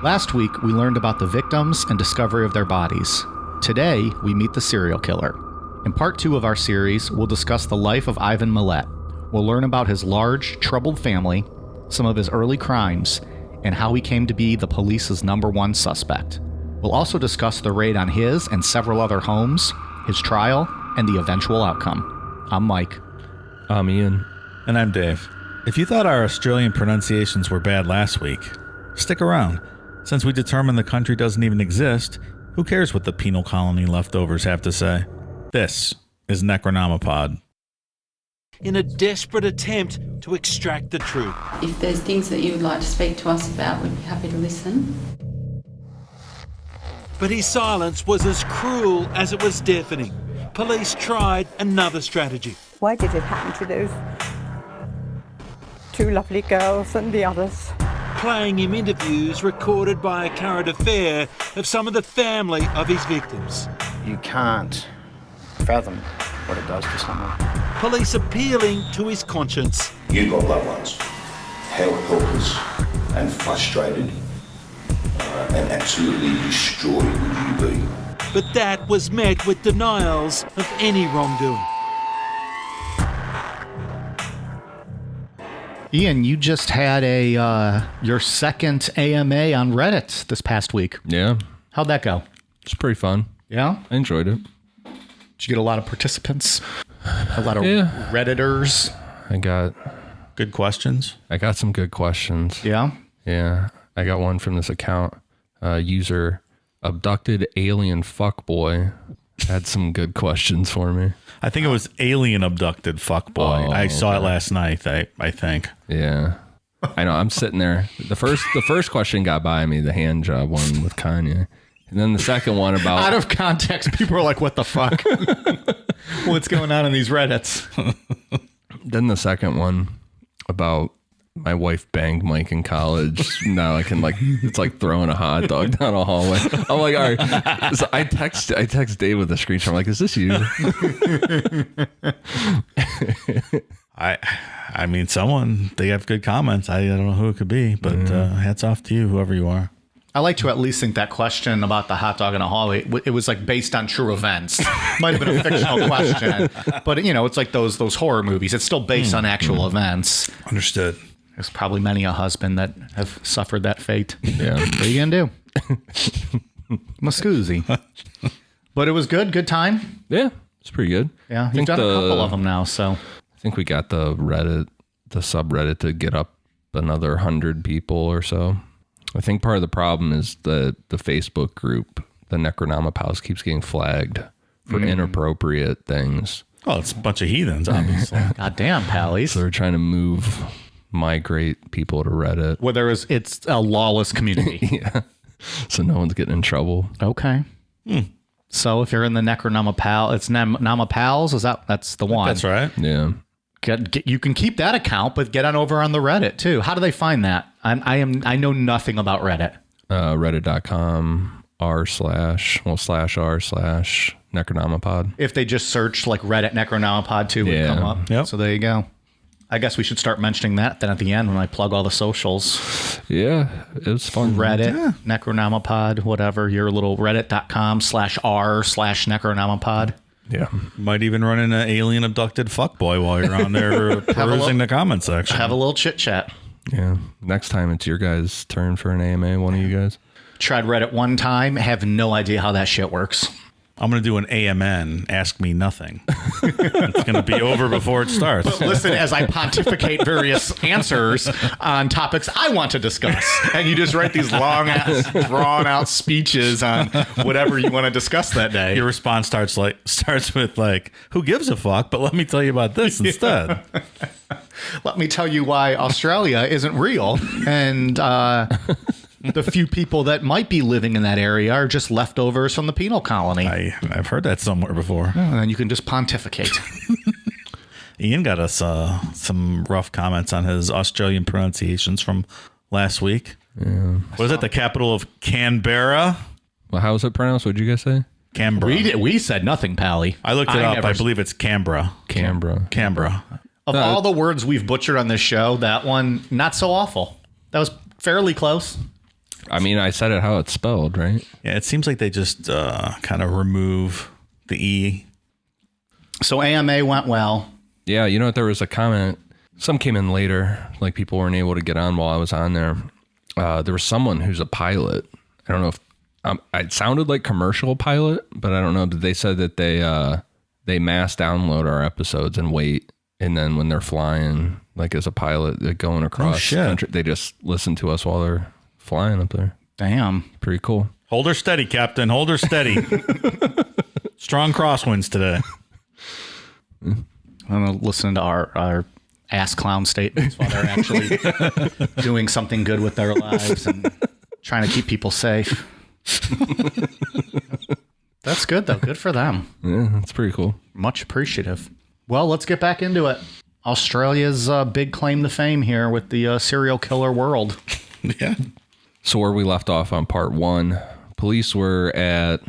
Last week, we learned about the victims and discovery of their bodies. Today, we meet the serial killer. In part 2 of our series, we'll discuss the life of Ivan Milat. We'll learn about his large, troubled family, some of his early crimes, and how he came to be the police's #1 suspect. We'll also discuss the raid on his and several other homes, his trial, and the eventual outcome. I'm Mike. I'm Ian. And I'm Dave. If you thought our Australian pronunciations were bad last week, stick around. Since we determined the country doesn't even exist, who cares what the penal colony leftovers have to say? This is Necronomipod. In a desperate attempt to extract the truth. If there's things that you would like to speak to us about, we'd be happy to listen. But his silence was as cruel as it was deafening. Police tried another strategy. Why did it happen to those two lovely girls and the others? Playing him interviews recorded by a current affair of some of the family of his victims. You can't fathom what it does to someone. Police appealing to his conscience. You've got loved ones. How helpless and frustrated and absolutely destroyed would you be? But that was met with denials of any wrongdoing. Ian, you just had your second AMA on Reddit this past week. Yeah. How'd that go? It's pretty fun. Yeah? I enjoyed it. Did you get a lot of participants? A lot of Redditors? I got Good questions. some good questions. Yeah? Yeah. I got one from this account. User abducted alien fuckboy had some good questions for me. I think it was alien abducted fuckboy. I saw it last night, I think. Yeah. I know. I'm sitting there. The first question got by me, the hand job one with Kanye. And then the second one about... Out of context, people are like, what the fuck? What's going on in these Reddits? Then the second one about my wife banged Mike in college. Now I can it's like throwing a hot dog down a hallway. I'm like, all right. So I text Dave with a screenshot. I'm like, is this you? I mean, they have good comments. I don't know who it could be, but hats off to you, whoever you are. I like to at least think that question about the hot dog in a hallway, it was like based on true events. Might have been a fictional question, but it's like those horror movies. It's still based on actual events. Understood. There's probably many a husband that have suffered that fate. Yeah. What are you going to do? Mascusi. But it was good. Good time. Yeah. It's pretty good. Yeah. You've done a couple of them now, so. I think we got the subreddit to get up another 100 people or so. I think part of the problem is the Facebook group, the Necronomipod, keeps getting flagged for inappropriate things. Well, it's a bunch of heathens, obviously. Goddamn, Pallies. So they're trying to migrate people to Reddit. Well, it's a lawless community. Yeah. So no one's getting in trouble. Okay. So if you're in the Necronomipod, it's Namapals. That's the one. That's right. Yeah. You can keep that account, but get on over on the Reddit too. How do they find that? I know nothing about Reddit. Reddit.com /r/Necronomipod. If they just search like Reddit Necronomipod too, would come up. Yep. So there you go. I guess we should start mentioning that then at the end when I plug all the socials. Yeah, it was fun. Reddit, Necronomipod, whatever, your little reddit.com /r/Necronomipod. Yeah. Might even run into an alien abducted fuckboy while you're on there perusing the comment section. Have a little chit chat. Yeah. Next time it's your guys' turn for an AMA, one of you guys. Tried Reddit one time, have no idea how that shit works. I'm going to do an AMN, Ask Me Nothing. It's going to be over before it starts. But listen, as I pontificate various answers on topics I want to discuss, and you just write these long-ass, drawn-out speeches on whatever you want to discuss that day. Your response starts with who gives a fuck, but let me tell you about this instead. Let me tell you why Australia isn't real, and the few people that might be living in that area are just leftovers from the penal colony. I've heard that somewhere before. And then you can just pontificate. Ian got us some rough comments on his Australian pronunciations from last week. Yeah. What is it? The capital of Canberra? Well, how is it pronounced? What did you guys say? Canberra. We said nothing, Pally. I looked it up. I believe it's Canberra. Canberra. Of all the words we've butchered on this show, that one, not so awful. That was fairly close. I mean, I said it how it's spelled, right? Yeah, it seems like they just kind of remove the E. So AMA went well. Yeah, you know what? There was a comment. Some came in later, like people weren't able to get on while I was on there. There was someone who's a pilot. I don't know if it sounded like commercial pilot, but I don't know. They said that they mass download our episodes and wait, and then when they're flying, like as a pilot, they're going across the country, they just listen to us while they're flying up there. Damn. Pretty cool. Hold her steady, Captain. Hold her steady. Strong crosswinds today. I'm listening to our ass clown statements while they're actually doing something good with their lives and trying to keep people safe. That's good, though. Good for them. Yeah, that's pretty cool. Much appreciative. Well, let's get back into it. Australia's big claim to fame here with the serial killer world. Yeah. So where we left off on part 1, police were at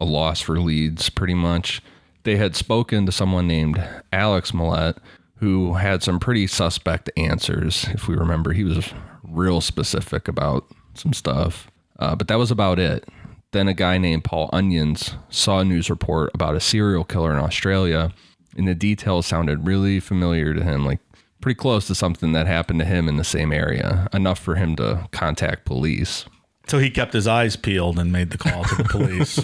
a loss for leads, pretty much. They had spoken to someone named Alex Milat, who had some pretty suspect answers. If we remember, he was real specific about some stuff. But that was about it. Then a guy named Paul Onions saw a news report about a serial killer in Australia, and the details sounded really familiar to him, like pretty close to something that happened to him in the same area, enough for him to contact police. So he kept his eyes peeled and made the call to the police.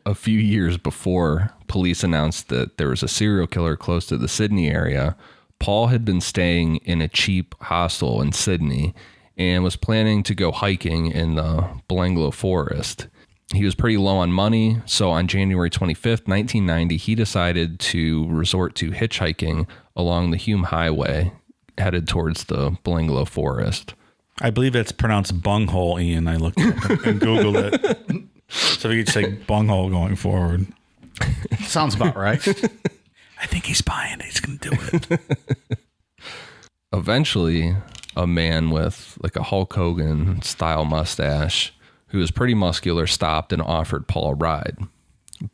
A few years before police announced that there was a serial killer close to the Sydney area, Paul had been staying in a cheap hostel in Sydney and was planning to go hiking in the Belanglo Forest. He was pretty low on money, so on January 25th, 1990, he decided to resort to hitchhiking along the Hume Highway, headed towards the Belanglo Forest. I believe it's pronounced bunghole, Ian. I looked it up and Googled it. So we could say bunghole going forward. Sounds about right. I think he's buying it. He's going to do it. Eventually, a man with like a Hulk Hogan style mustache who was pretty muscular stopped and offered Paul a ride.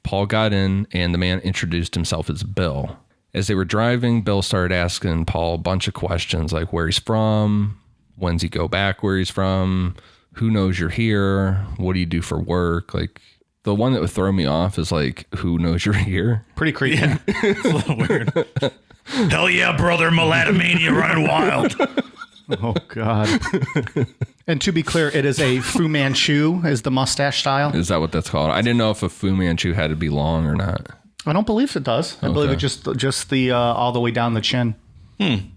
Paul got in and the man introduced himself as Bill. As they were driving, Bill started asking Paul a bunch of questions like where he's from, when's he go back where he's from, who knows you're here, what do you do for work? Like the one that would throw me off is like, who knows you're here? Pretty creepy. Yeah, it's a little weird. Hell yeah, brother, Melatomania running wild. Oh, God. And to be clear, it is a Fu Manchu, is the mustache style. Is that what that's called? I didn't know if a Fu Manchu had to be long or not. I don't believe it does. I believe it just the all the way down the chin.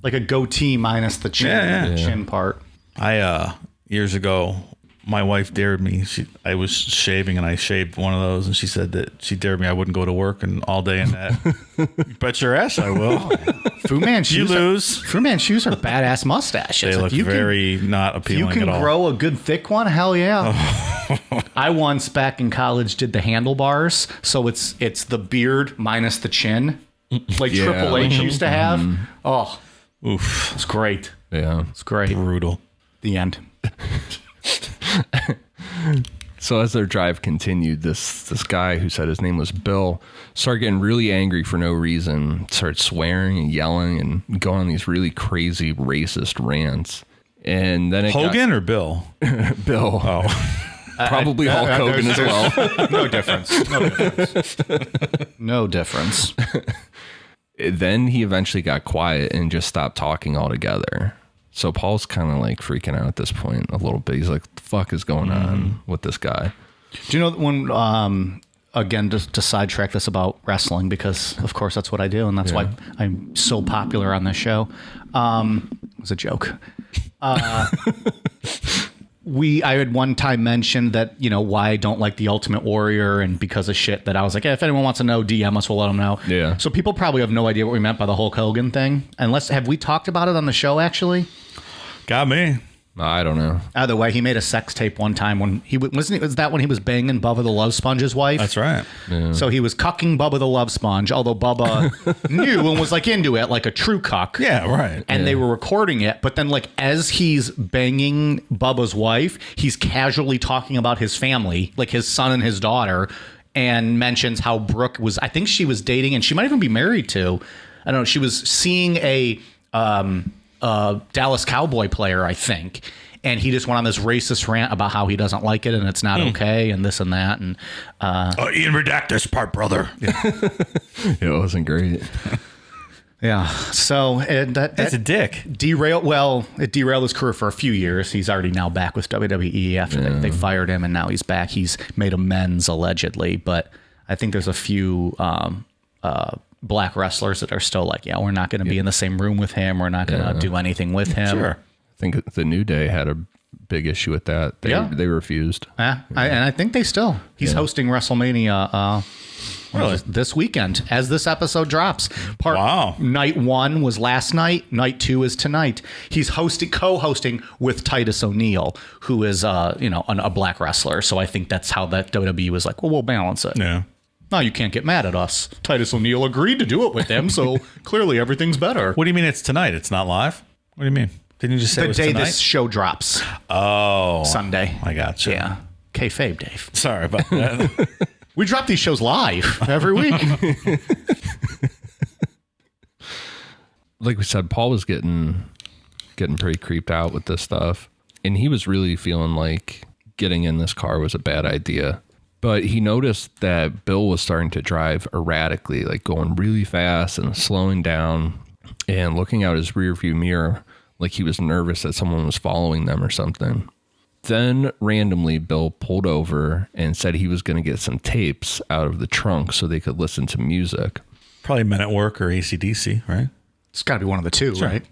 Like a goatee minus the chin, chin part. I years ago, my wife dared me. I was shaving and I shaved one of those, and she said that she dared me I wouldn't go to work and all day in that. You bet your ass I will. Fu Manchus. You lose. Fu Manchus are badass mustaches. They look very not appealing at all. You can grow a good thick one. Hell yeah. I once back in college did the handlebars, so it's the beard minus the chin, like Triple H used to have. Oh, oof, it's great. Yeah, it's great. Brutal. The end. So as their drive continued, this guy who said his name was Bill started getting really angry for no reason, started swearing and yelling and going on these really crazy racist rants. And then Hogan or Bill? Bill. Oh. Probably Hulk Hogan as well. No difference. No difference. No difference. Then he eventually got quiet and just stopped talking altogether. So Paul's kind of like freaking out at this point a little bit. He's like, what the fuck is going on with this guy? Do you know when, again, just to sidetrack this about wrestling, because of course that's what I do. And that's why I'm so popular on this show. It was a joke. I had one time mentioned that, why I don't like the Ultimate Warrior, and because of shit that I was like, if anyone wants to know, DM us, we'll let them know. Yeah. So people probably have no idea what we meant by the Hulk Hogan thing. Have we talked about it on the show, actually? Got me. I don't know. Either way, he made a sex tape one time when was that when he was banging Bubba the Love Sponge's wife? That's right. Yeah. So he was cucking Bubba the Love Sponge, although Bubba knew and was like into it, like a true cuck. Yeah, right. And they were recording it, but then like as he's banging Bubba's wife, he's casually talking about his family, like his son and his daughter, and mentions how Brooke was, I think she was dating, and she might even be married to, I don't know, she was seeing a Dallas Cowboy player, I think. And he just went on this racist rant about how he doesn't like it and it's not okay and this and that. And Ian, redact this part, brother. It wasn't great. yeah. So That's a dick. it derailed his career for a few years. He's already now back with WWE after they fired him, and now he's back. He's made amends allegedly, but I think there's a few black wrestlers that are still like, yeah, we're not going to be in the same room with him. We're not going to do anything with him. Sure. I think the New Day had a big issue with that. They refused. And I think he's hosting WrestleMania this weekend as this episode drops. Night 1 was last night. Night 2 is tonight. He's co-hosting with Titus O'Neil, who is a black wrestler. So I think that's how that WWE was like, well, we'll balance it. Yeah. No, you can't get mad at us. Titus O'Neil agreed to do it with them, so clearly everything's better. What do you mean it's tonight? It's not live? What do you mean? Didn't you just say it was the day tonight? this show drops? Oh, Sunday. I got you. Yeah. Kayfabe, Dave. Sorry about that. We drop these shows live every week. Like we said, Paul was getting pretty creeped out with this stuff, and he was really feeling like getting in this car was a bad idea. But he noticed that Bill was starting to drive erratically, like going really fast and slowing down and looking out his rearview mirror like he was nervous that someone was following them or something. Then randomly, Bill pulled over and said he was going to get some tapes out of the trunk so they could listen to music. Probably Men at Work or AC/DC, right? It's got to be one of the two, right?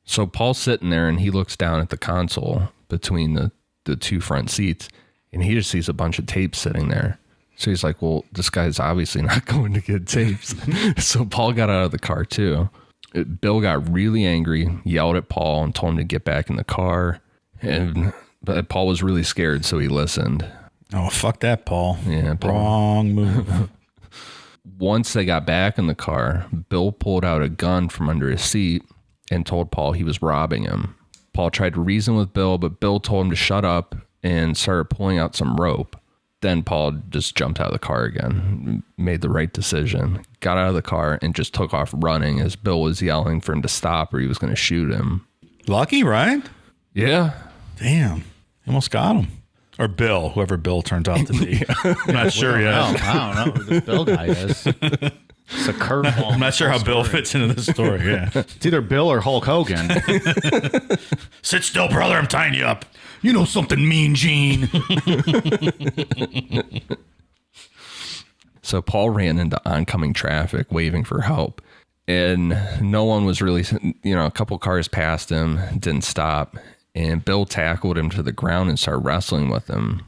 So Paul's sitting there and he looks down at the console between the two front seats, and he just sees a bunch of tapes sitting there. So he's like, well, this guy's obviously not going to get tapes. So Paul got out of the car too. Bill got really angry, yelled at Paul, and told him to get back in the car. But Paul was really scared, so he listened. Oh, fuck that, Paul. Yeah, Paul. Wrong move. Once they got back in the car, Bill pulled out a gun from under his seat and told Paul he was robbing him. Paul tried to reason with Bill, but Bill told him to shut up and started pulling out some rope. Then Paul just jumped out of the car again, made the right decision, got out of the car, and just took off running as Bill was yelling for him to stop or he was going to shoot him. Lucky, right? Yeah. Damn. Almost got him. Or Bill, whoever Bill turned out to be. I'm not sure yet. I don't know who this Bill guy is. It's a curveball. I'm not sure how Bill fits into this story. Yeah. It's either Bill or Hulk Hogan. Sit still, brother. I'm tying you up. You know something, Mean Gene. So Paul ran into oncoming traffic waving for help, and no one was really, a couple cars passed him, didn't stop, and Bill tackled him to the ground and started wrestling with him.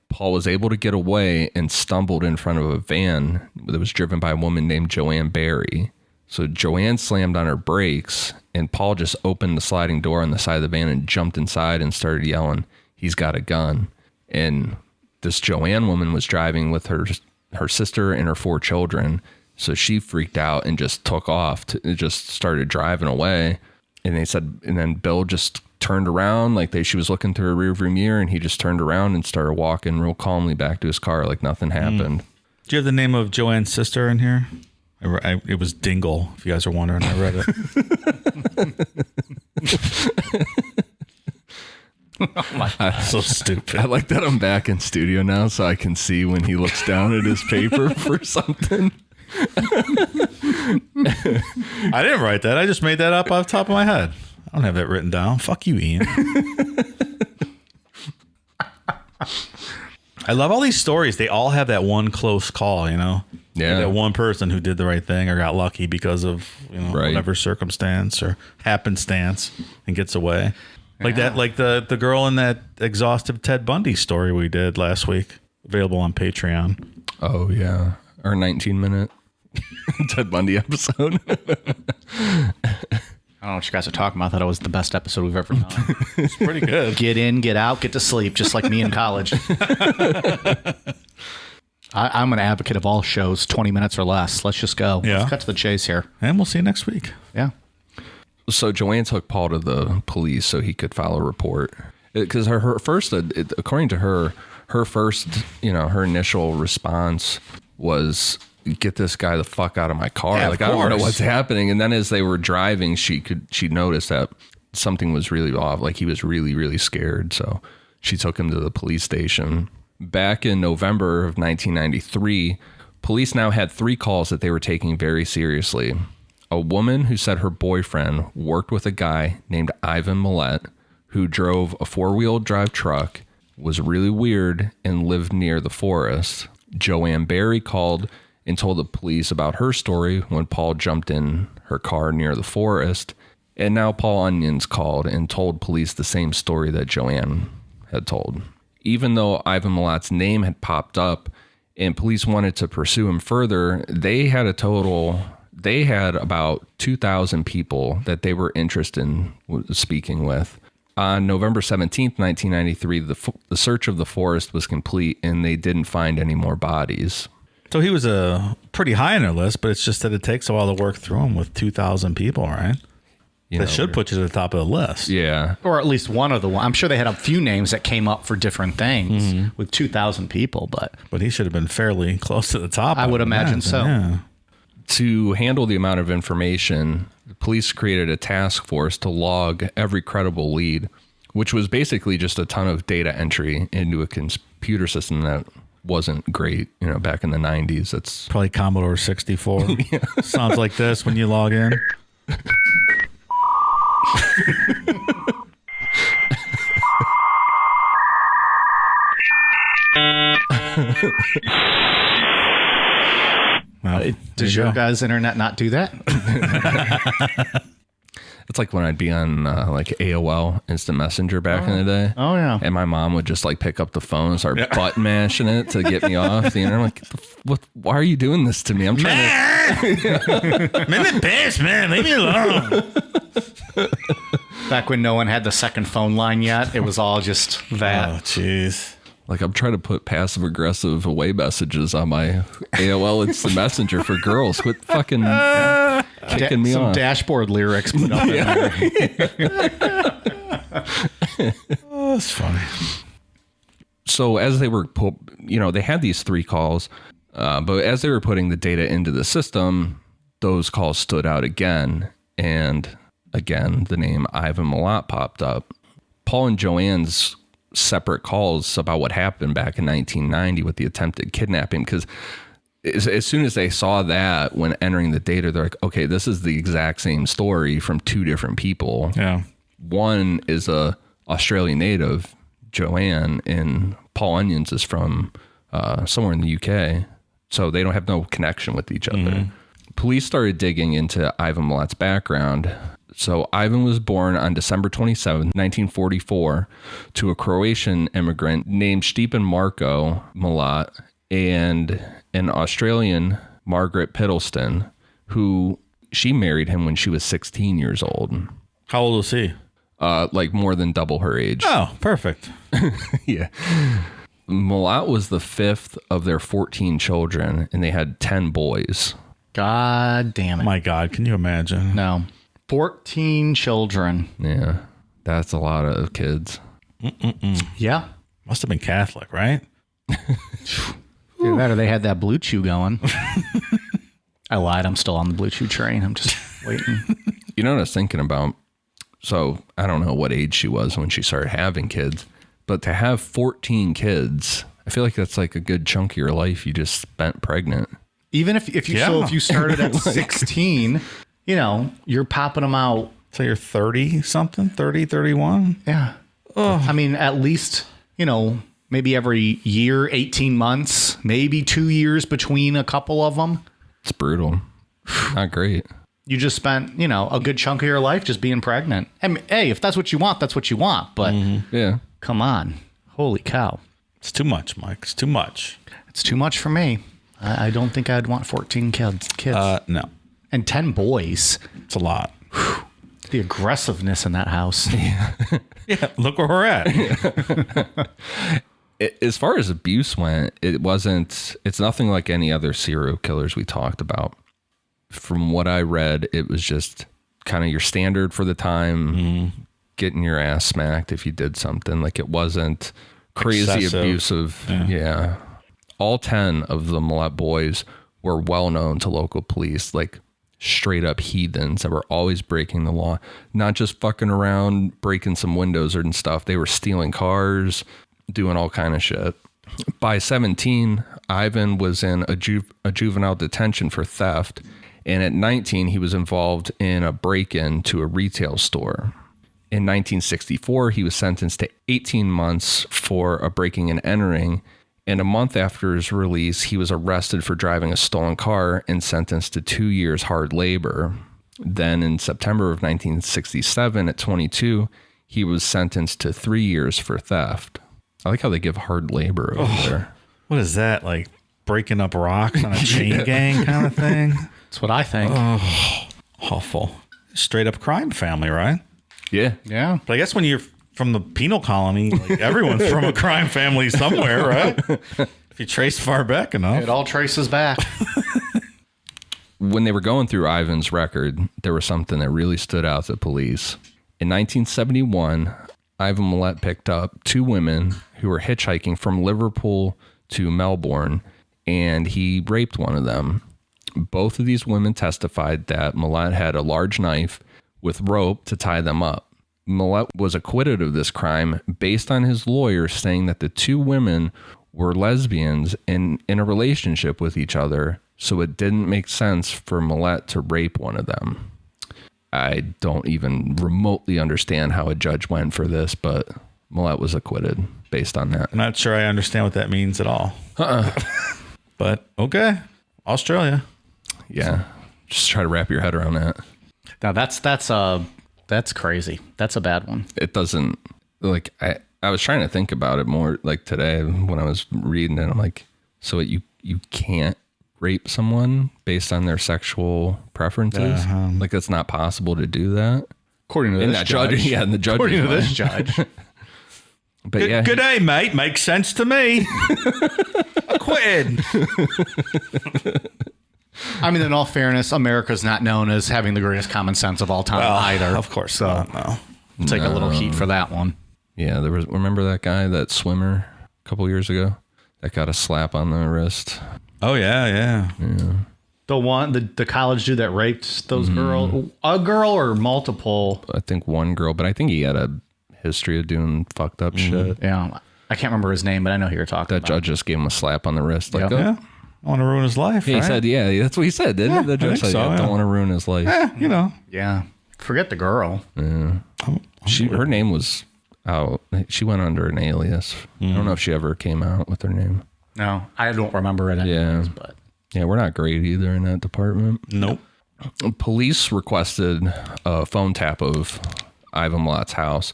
Paul was able to get away and stumbled in front of a van that was driven by a woman named Joanne Barry. So Joanne slammed on her brakes, and Paul just opened the sliding door on the side of the van and jumped inside and started yelling, "He's got a gun." And this Joanne woman was driving with her sister and her 4 children. So she freaked out and just took off, just started driving away. And they said, and then Bill just turned around, like she was looking through a rearview mirror, and he just turned around and started walking real calmly back to his car like nothing happened. Do you have the name of Joanne's sister in here? It was Dingle, if you guys are wondering. I read it. Oh my, so stupid. I like that I'm back in studio now so I can see when he looks down at his paper for something. I didn't write that. I just made that up off the top of my head. I don't have that written down. Fuck you, Ian. I love all these stories. They all have that one close call, Yeah. That one person who did the right thing or got lucky because of, whatever circumstance or happenstance and gets away. Like that, like the girl in that exhaustive Ted Bundy story we did last week, available on Patreon. Oh, yeah. Our 19-minute Ted Bundy episode. I don't know what you guys are talking about. I thought it was the best episode we've ever done. It's pretty good. Get in, get out, get to sleep, just like me in college. I'm an advocate of all shows, 20 minutes or less. Let's just go. Yeah. Let's cut to the chase here. And we'll see you next week. Yeah. So Joanne took Paul to the police so he could file a report. Because her first, according to her first, her initial response was get this guy the fuck out of my car. Yeah, like, I don't know what's happening. And then as they were driving, she noticed that something was really off. Like, he was really, really scared. So she took him to the police station. Back in November of 1993, police now had 3 calls that they were taking very seriously. A woman who said her boyfriend worked with a guy named Ivan Milat, who drove a 4-wheel drive truck, was really weird, and lived near the forest. Joanne Barry called and told the police about her story when Paul jumped in her car near the forest. And now Paul Onions called and told police the same story that Joanne had told. Even though Ivan Milat's name had popped up and police wanted to pursue him further, they had about 2,000 people that they were interested in speaking with. On November 17th, 1993, the search of the forest was complete and they didn't find any more bodies. So he was pretty high on their list, but it's just that it takes a while to work through them with 2,000 people, right? That should put you to the top of the list. Yeah. Or at least one of the ones. I'm sure they had a few names that came up for different things with 2,000 people, but he should have been fairly close to the top. I would imagine so. Yeah. To handle the amount of information, the police created a task force to log every credible lead, which was basically just a ton of data entry into a computer system that wasn't great, back in the 90s. That's probably Commodore 64. Yeah. Sounds like this when you log in. Well, does your guys' internet not do that? It's like when I'd be on like AOL Instant Messenger back in the day. Oh, yeah. And my mom would just like pick up the phone and start button mashing it to get me off the internet. I'm like, why are you doing this to me? I'm trying to... Let me pass, man. Leave me alone. Back when no one had the second phone line yet, it was all just that. Oh, jeez. Like, I'm trying to put passive aggressive away messages on my AOL Instant Messenger for girls. Quit fucking kicking me some off. Dashboard lyrics put up in there. Oh, that's funny. So as they were, they had these 3 calls, but as they were putting the data into the system, those calls stood out again. And again, the name Ivan Milat popped up. Paul and Joanne's separate calls about what happened back in 1990 with the attempted kidnapping, because as soon as they saw that when entering the data, they're like, okay, this is the exact same story from 2 different people. Yeah. One is a Australian native, Joanne, and Paul Onions is from somewhere in the UK. So they don't have no connection with each other. Police started digging into Ivan Milat's background. So Ivan was born on December 27, 1944, to a Croatian immigrant named Stjepan Marko Milat and an Australian, Margaret Piddleston, who she married him when she was 16 years old. How old was he? Like more than double her age. Oh, perfect. Yeah. Milat was the 5th of their 14 children, and they had 10 boys. God damn it. My God, can you imagine? No. 14 children. Yeah, that's a lot of kids. Yeah. Must have been Catholic, right? Either that or they had that Blue Chew going. I lied. I'm still on the Blue Chew train. I'm just waiting. You know what I was thinking about? So I don't know what age she was when she started having kids, but to have 14 kids, I feel like that's like a good chunk of your life you just spent pregnant. Even if you started at 16, you're popping them out. So you're 30 something, 30, 31? Yeah. Oh. I mean, at least, maybe every year, 18 months, maybe 2 years between a couple of them. It's brutal. Not great. You just spent, a good chunk of your life just being pregnant. I mean, hey, if that's what you want, that's what you want. But yeah, come on. Holy cow. It's too much, Mike. It's too much. It's too much for me. I don't think I'd want 14 kids. No. And 10 boys. It's a lot. Whew. The aggressiveness in that house. Yeah, look where we're at. As far as abuse went, it's nothing like any other serial killers we talked about. From what I read, it was just kind of your standard for the time, getting your ass smacked if you did something. Like, it wasn't crazy excessive. Abusive. Yeah. All 10 of the Milat boys were well known to local police, like straight up heathens that were always breaking the law, not just fucking around breaking some windows and stuff. They were stealing cars, doing all kind of shit. By 17, Ivan was in a juvenile detention for theft. And at 19, he was involved in a break-in to a retail store. In 1964, he was sentenced to 18 months for a breaking and entering. And a month after his release, he was arrested for driving a stolen car and sentenced to 2 years hard labor. Then in September of 1967, at 22, he was sentenced to 3 years for theft. I like how they give hard labor over there. What is that? Like breaking up rocks on a chain gang kind of thing? That's what I think. Oh, awful. Straight up crime family, right? Yeah. Yeah. But I guess when you're from the penal colony, like everyone's from a crime family somewhere, right? If you trace far back enough. It all traces back. When they were going through Ivan's record, there was something that really stood out to police. In 1971, Ivan Milat picked up 2 women who were hitchhiking from Liverpool to Melbourne, and he raped one of them. Both of these women testified that Milat had a large knife with rope to tie them up. Milat was acquitted of this crime based on his lawyer saying that the 2 women were lesbians and in a relationship with each other, so it didn't make sense for Milat to rape one of them. I don't even remotely understand how a judge went for this, but Milat was acquitted based on that. I'm not sure I understand what that means at all. But okay. Australia. Yeah. Just try to wrap your head around that. Now that's crazy. That's a bad one. It doesn't, like, I was trying to think about it more like today when I was reading it. I'm like, so you can't rape someone based on their sexual preferences? Like, it's not possible to do that? According to this judge. Yeah, and the judge. According to this judge. But yeah. Good day, mate. Makes sense to me. Acquitted. I mean, in all fairness, America's not known as having the greatest common sense of all time either. Of course not. No. Take a little heat for that one. Yeah, remember that guy, that swimmer a couple years ago that got a slap on the wrist? Oh, yeah. The one, the college dude that raped those girls, a girl or multiple? I think one girl, but I think he had a history of doing fucked up shit. Yeah. I can't remember his name, but I know who you're talking about. That judge just gave him a slap on the wrist. Like, Yeah. I want to ruin his life. He right? said, yeah, that's what he said, didn't it? The judge said, so, don't want to ruin his life. You know. Yeah. Forget the girl. Her name was out. She went under an alias. I don't know if she ever came out with her name. No, I don't remember it anyways, but Yeah, we're not great either in that department. Nope. Police requested a phone tap of Ivan Milat's house,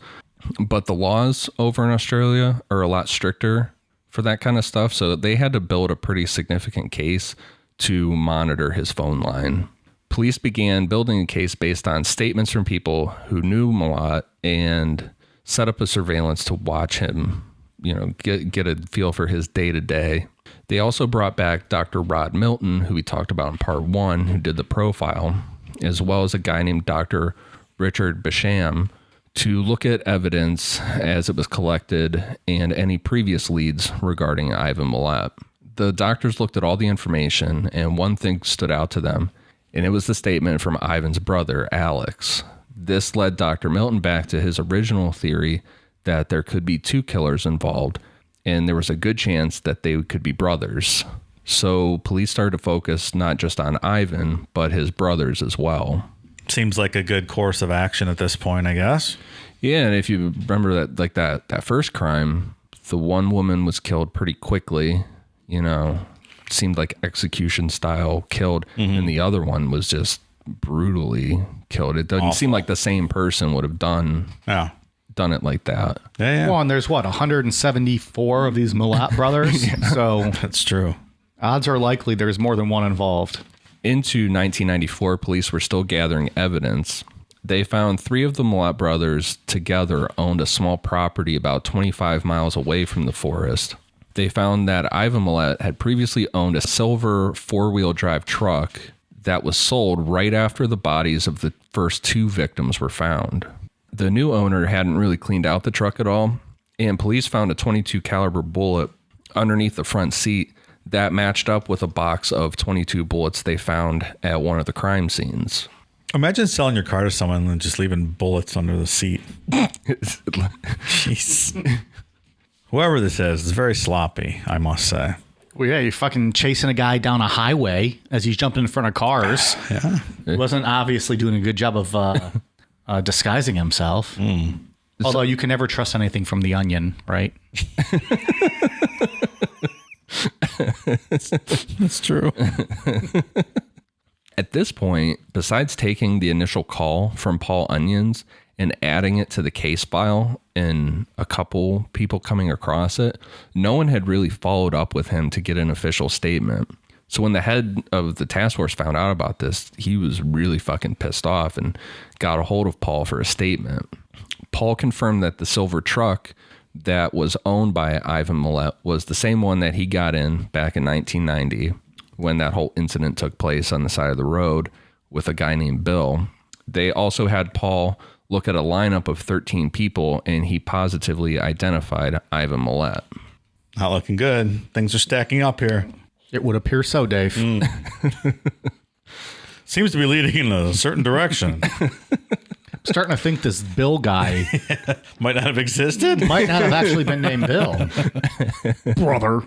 but the laws over in Australia are a lot stricter for that kind of stuff, so they had to build a pretty significant case to monitor his phone line. Police began building a case based on statements from people who knew Milat and set up a surveillance to watch him, get a feel for his day-to-day. They also brought back Dr. Rod Milton, who we talked about in part 1, who did the profile, as well as a guy named Dr. Richard Basham, to look at evidence as it was collected and any previous leads regarding Ivan Milat. The doctors looked at all the information, and one thing stood out to them, and it was the statement from Ivan's brother, Alex. This led Dr. Milton back to his original theory that there could be 2 killers involved, and there was a good chance that they could be brothers. So police started to focus not just on Ivan, but his brothers as well. Seems like a good course of action at this point, I guess. Yeah, and if you remember that, like that first crime, the one woman was killed pretty quickly, seemed like execution style killed, and the other one was just brutally killed. It doesn't seem like the same person would have done it like that. Yeah. Well, and there's 174 of these Milat brothers. So That's true. odds are likely there's more than one involved. Into 1994, police were still gathering evidence. They found 3 of the Milat brothers together owned a small property about 25 miles away from the forest. They found that Ivan Milat had previously owned a silver 4-wheel drive truck that was sold right after the bodies of the first 2 victims were found. The new owner hadn't really cleaned out the truck at all, and police found a .22 caliber bullet underneath the front seat That matched up with a box of 22 bullets they found at one of the crime scenes. Imagine selling your car to someone and just leaving bullets under the seat. Jeez. Whoever this is very sloppy, I must say. Well, yeah, you're fucking chasing a guy down a highway as he's jumping in front of cars. Yeah. He wasn't obviously doing a good job of disguising himself. Although you can never trust anything from The Onion, right? That's true. At this point, besides taking the initial call from Paul Onions and adding it to the case file and a couple people coming across it, no one had really followed up with him to get an official statement. So when the head of the task force found out about this, he was really fucking pissed off and got a hold of Paul for a statement. Paul confirmed that the silver truck that was owned by Ivan Milat was the same one that he got in back in 1990 when that whole incident took place on the side of the road with a guy named Bill. They also had Paul look at a lineup of 13 people, and he positively identified Ivan Milat. Not looking good. Things are stacking up here. It would appear so, Dave. Seems to be leading in a certain direction. Starting to think this Bill guy Might not have existed. might not have actually been named Bill. Brother.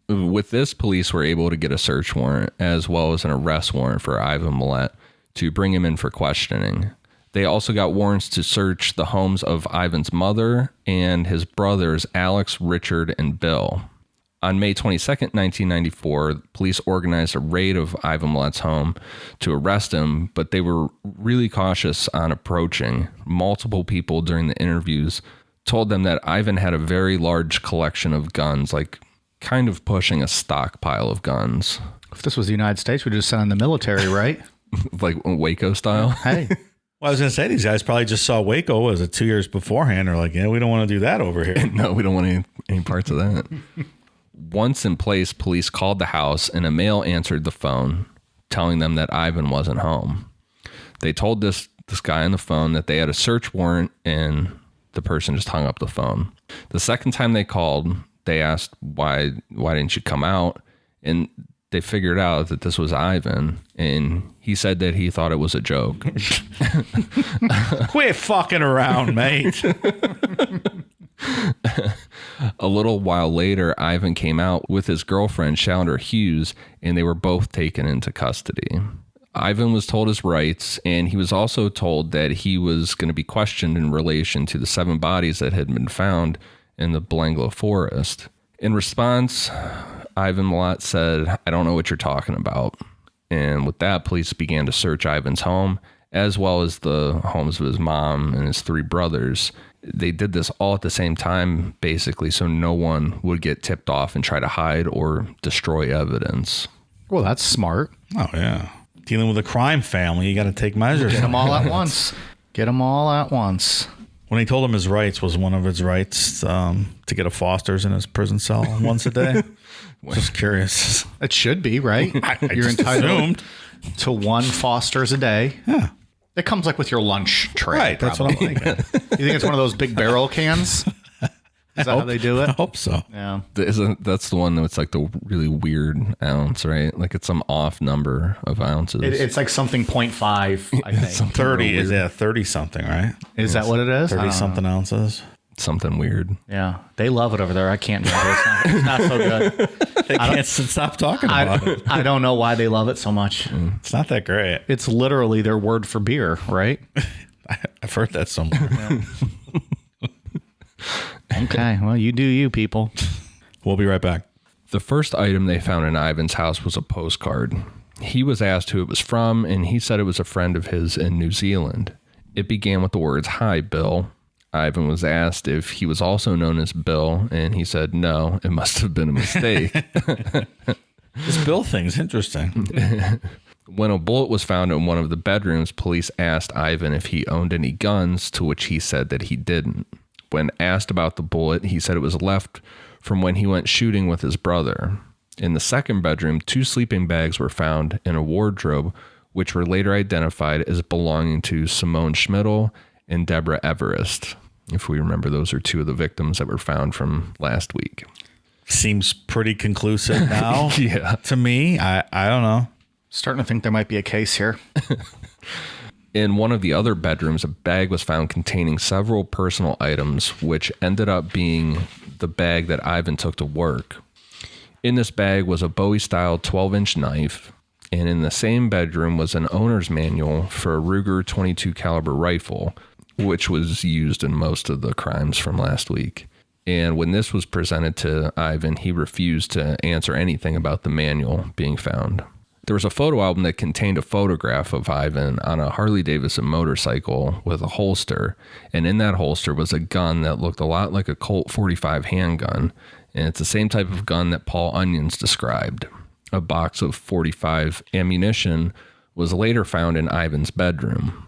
With this, police were able to get a search warrant as well as an arrest warrant for Ivan Milat to bring him in for questioning. They also got warrants to search the homes of Ivan's mother and his brothers, Alex, Richard, and Bill. On May 22nd, 1994, police organized a raid of Ivan Milat's home to arrest him, but they were really cautious on approaching. Multiple people during the interviews told them that Ivan had a very large collection of guns, like kind of pushing a stockpile of guns. If this was the United States, we'd just send in the military, right? Like Waco style. Hey. Well, I was going to say, these guys probably just saw Waco, was it 2 years beforehand? They're like, yeah, we don't want to do that over here. No, we don't want any parts of that. Once in place, police called the house and a male answered the phone, telling them that Ivan wasn't home. They told this guy on the phone that they had a search warrant, and the person just hung up the phone. The second time they called, they asked, why didn't you come out? And they figured out that this was Ivan, and he said that he thought it was a joke. Quit fucking around, mate. A little while later, Ivan came out with his girlfriend, Chandler Hughes, and they were both taken into custody. Ivan was told his rights, and he was also told that he was going to be questioned in relation to the 7 bodies that had been found in the Belanglo forest. In response, Ivan Milat said, "I don't know what you're talking about." And with that, police began to search Ivan's home, as well as the homes of his mom and his 3 brothers. They did this all at the same time, basically, so no one would get tipped off and try to hide or destroy evidence. Well, that's smart. Oh, yeah. Dealing with a crime family, you got to take measures. Get them all at once. Get them all at once. When he told him his rights was one of his rights to get a Foster's in his prison cell once a day. Just curious. It should be, right? You're entitled to 1 Foster's a day. Yeah. It comes like with your lunch tray. Right, that's what I'm thinking. You think it's one of those big barrel cans? Is that how they do it? I hope so. Yeah. That's the one that's like the really weird ounce, right? Like it's some off number of ounces. It's like something 0.5, I think. 30 is 30 something, right? Is that what it is? 30 something ounces. Something weird. Yeah. They love it over there. I can't drink it. It's not so good. They can't stop talking about it. I don't know why they love it so much. It's not that great. It's literally their word for beer, right? I've heard that somewhere. Yeah. Okay. Well, you do you, people. We'll be right back. The first item they found in Ivan's house was a postcard. He was asked who it was from, and he said it was a friend of his in New Zealand. It began with the words, "Hi, Bill." Ivan was asked if he was also known as Bill, and he said, no, it must have been a mistake. This Bill thing's interesting. When a bullet was found in one of the bedrooms, police asked Ivan if he owned any guns, to which he said that he didn't. When asked about the bullet, he said it was left from when he went shooting with his brother. In the second bedroom, 2 sleeping bags were found in a wardrobe, which were later identified as belonging to Simone Schmidl and Deborah Everest. If we remember, those are 2 of the victims that were found from last week. seems pretty conclusive now. Yeah. To me, I don't know. Starting to think there might be a case here. In one of the other bedrooms, a bag was found containing several personal items, which ended up being the bag that Ivan took to work. In this bag was a Bowie-style 12-inch knife, and in the same bedroom was an owner's manual for a Ruger 22 caliber rifle, which was used in most of the crimes from last week. And when this was presented to Ivan, he refused to answer anything about the manual being found. There was a photo album that contained a photograph of Ivan on a Harley-Davidson motorcycle with a holster, and in that holster was a gun that looked a lot like a Colt 45 handgun, and it's the same type of gun that Paul Onions described. A box of 45 ammunition was later found in Ivan's bedroom.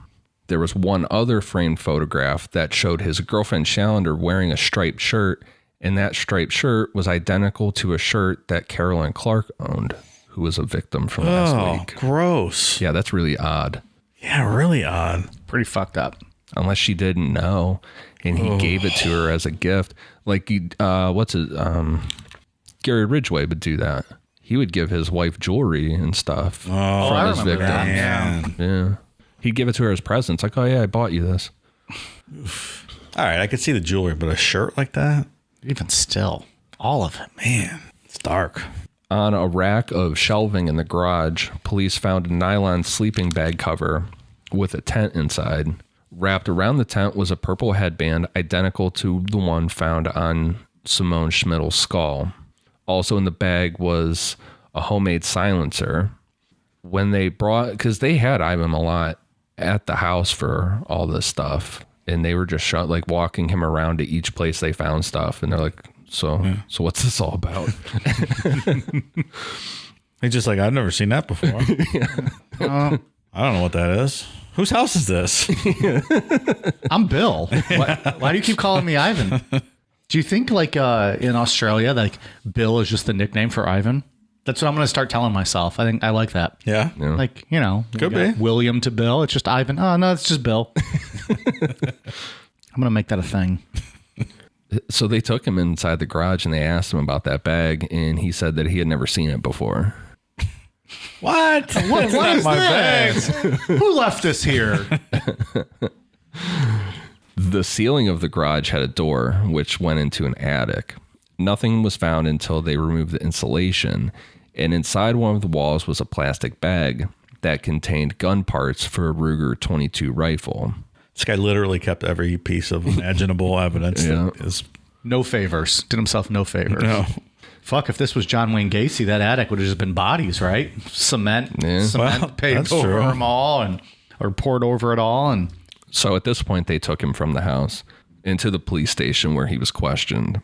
There was one other framed photograph that showed his girlfriend Shallender wearing a striped shirt, and that striped shirt was identical to a shirt that Carolyn Clark owned, who was a victim from last week. Gross. Yeah, that's really odd. Yeah, really odd. Pretty fucked up. Unless she didn't know, and he gave it to her as a gift. Like, Gary Ridgway would do that. He would give his wife jewelry and stuff from I his remember victims. that. Yeah. He'd give it to her as presents. Like, oh, yeah, I bought you this. All right, I could see the jewelry, but a shirt like that? Even still, all of it. Man, it's dark. On a rack of shelving in the garage, police found a nylon sleeping bag cover with a tent inside. Wrapped around the tent was a purple headband identical to the one found on Simone Schmidl's skull. Also in the bag was a homemade silencer. When they because they had Ivan Milat at the house for all this stuff, and they were just walking him around to each place they found stuff, and they're like, so what's this all about? He's just like, I've never seen that before. I don't know what that is. Whose house is this? I'm Bill. Why do you keep calling me Ivan? Do you think in Australia, Bill is just the nickname for Ivan? That's what I'm going to start telling myself. I think I like that. Yeah. Could be William to Bill. It's just Ivan. Oh, no, it's just Bill. I'm going to make that a thing. So they took him inside the garage and they asked him about that bag, and he said that he had never seen it before. What? What is my this? Who left this here? The ceiling of the garage had a door which went into an attic. Nothing was found until they removed the insulation, and inside one of the walls was a plastic bag that contained gun parts for a Ruger 22 rifle. This guy literally kept every piece of imaginable evidence. Yeah. That is, No favors. Did himself no favors. no. Fuck, if this was John Wayne Gacy, that attic would have just been bodies, right? Cement Well, paved that's over true. them all, or poured over it all. And So at this point, they took him from the house into the police station where he was questioned.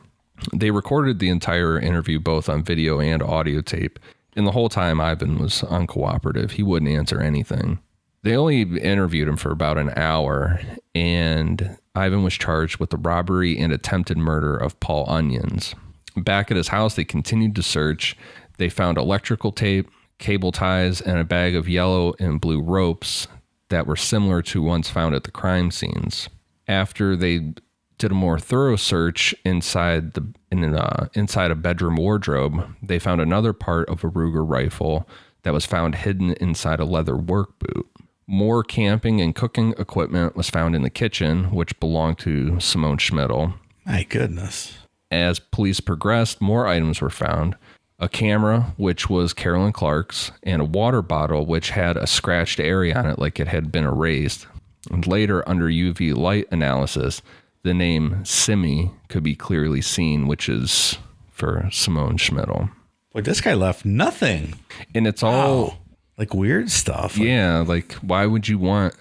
They recorded the entire interview both on video and audio tape, and the whole time Ivan was uncooperative. He wouldn't answer anything. They only interviewed him for about an hour, and Ivan was charged with the robbery and attempted murder of Paul Onions. Back at his house, they continued to search. They found electrical tape, cable ties, and a bag of yellow and blue ropes that were similar to ones found at the crime scenes. After they did a more thorough search inside a bedroom wardrobe, they found another part of a Ruger rifle that was found hidden inside a leather work boot. More camping and cooking equipment was found in the kitchen, which belonged to Simone Schmidl. My goodness. As police progressed, more items were found. A camera, which was Carolyn Clark's, and a water bottle, which had a scratched area on it like it had been erased. And later, under UV light analysis, the name Simi could be clearly seen, which is for Simone Schmidl. Like, this guy left nothing. And it's all... Like weird stuff. Yeah, like, why would you want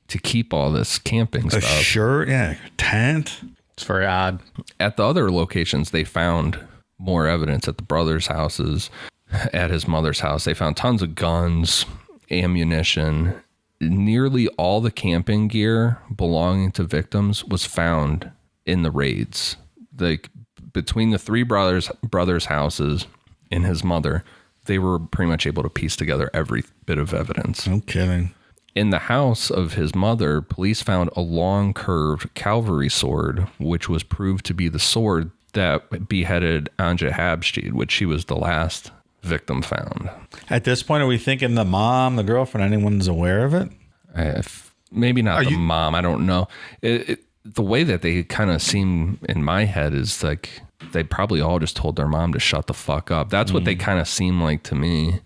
to keep all this camping A stuff? shirt, yeah, tent. it's very odd. At the other locations, they found more evidence at the brothers' houses. At his mother's house, they found tons of guns, ammunition. Nearly all the camping gear belonging to victims was found in the raids. Like, between the three brothers' houses and his mother, they were pretty much able to piece together every bit of evidence. No kidding. In the house of his mother, police found a long curved cavalry sword, which was proved to be the sword that beheaded Anja Habstead, which she was the last victim found. At this point, are we thinking the mom, the girlfriend, anyone's aware of it? Maybe not the mom. I don't know. The way that they kind of seem in my head is like they probably all just told their mom to shut the fuck up. That's what they kind of seem like to me.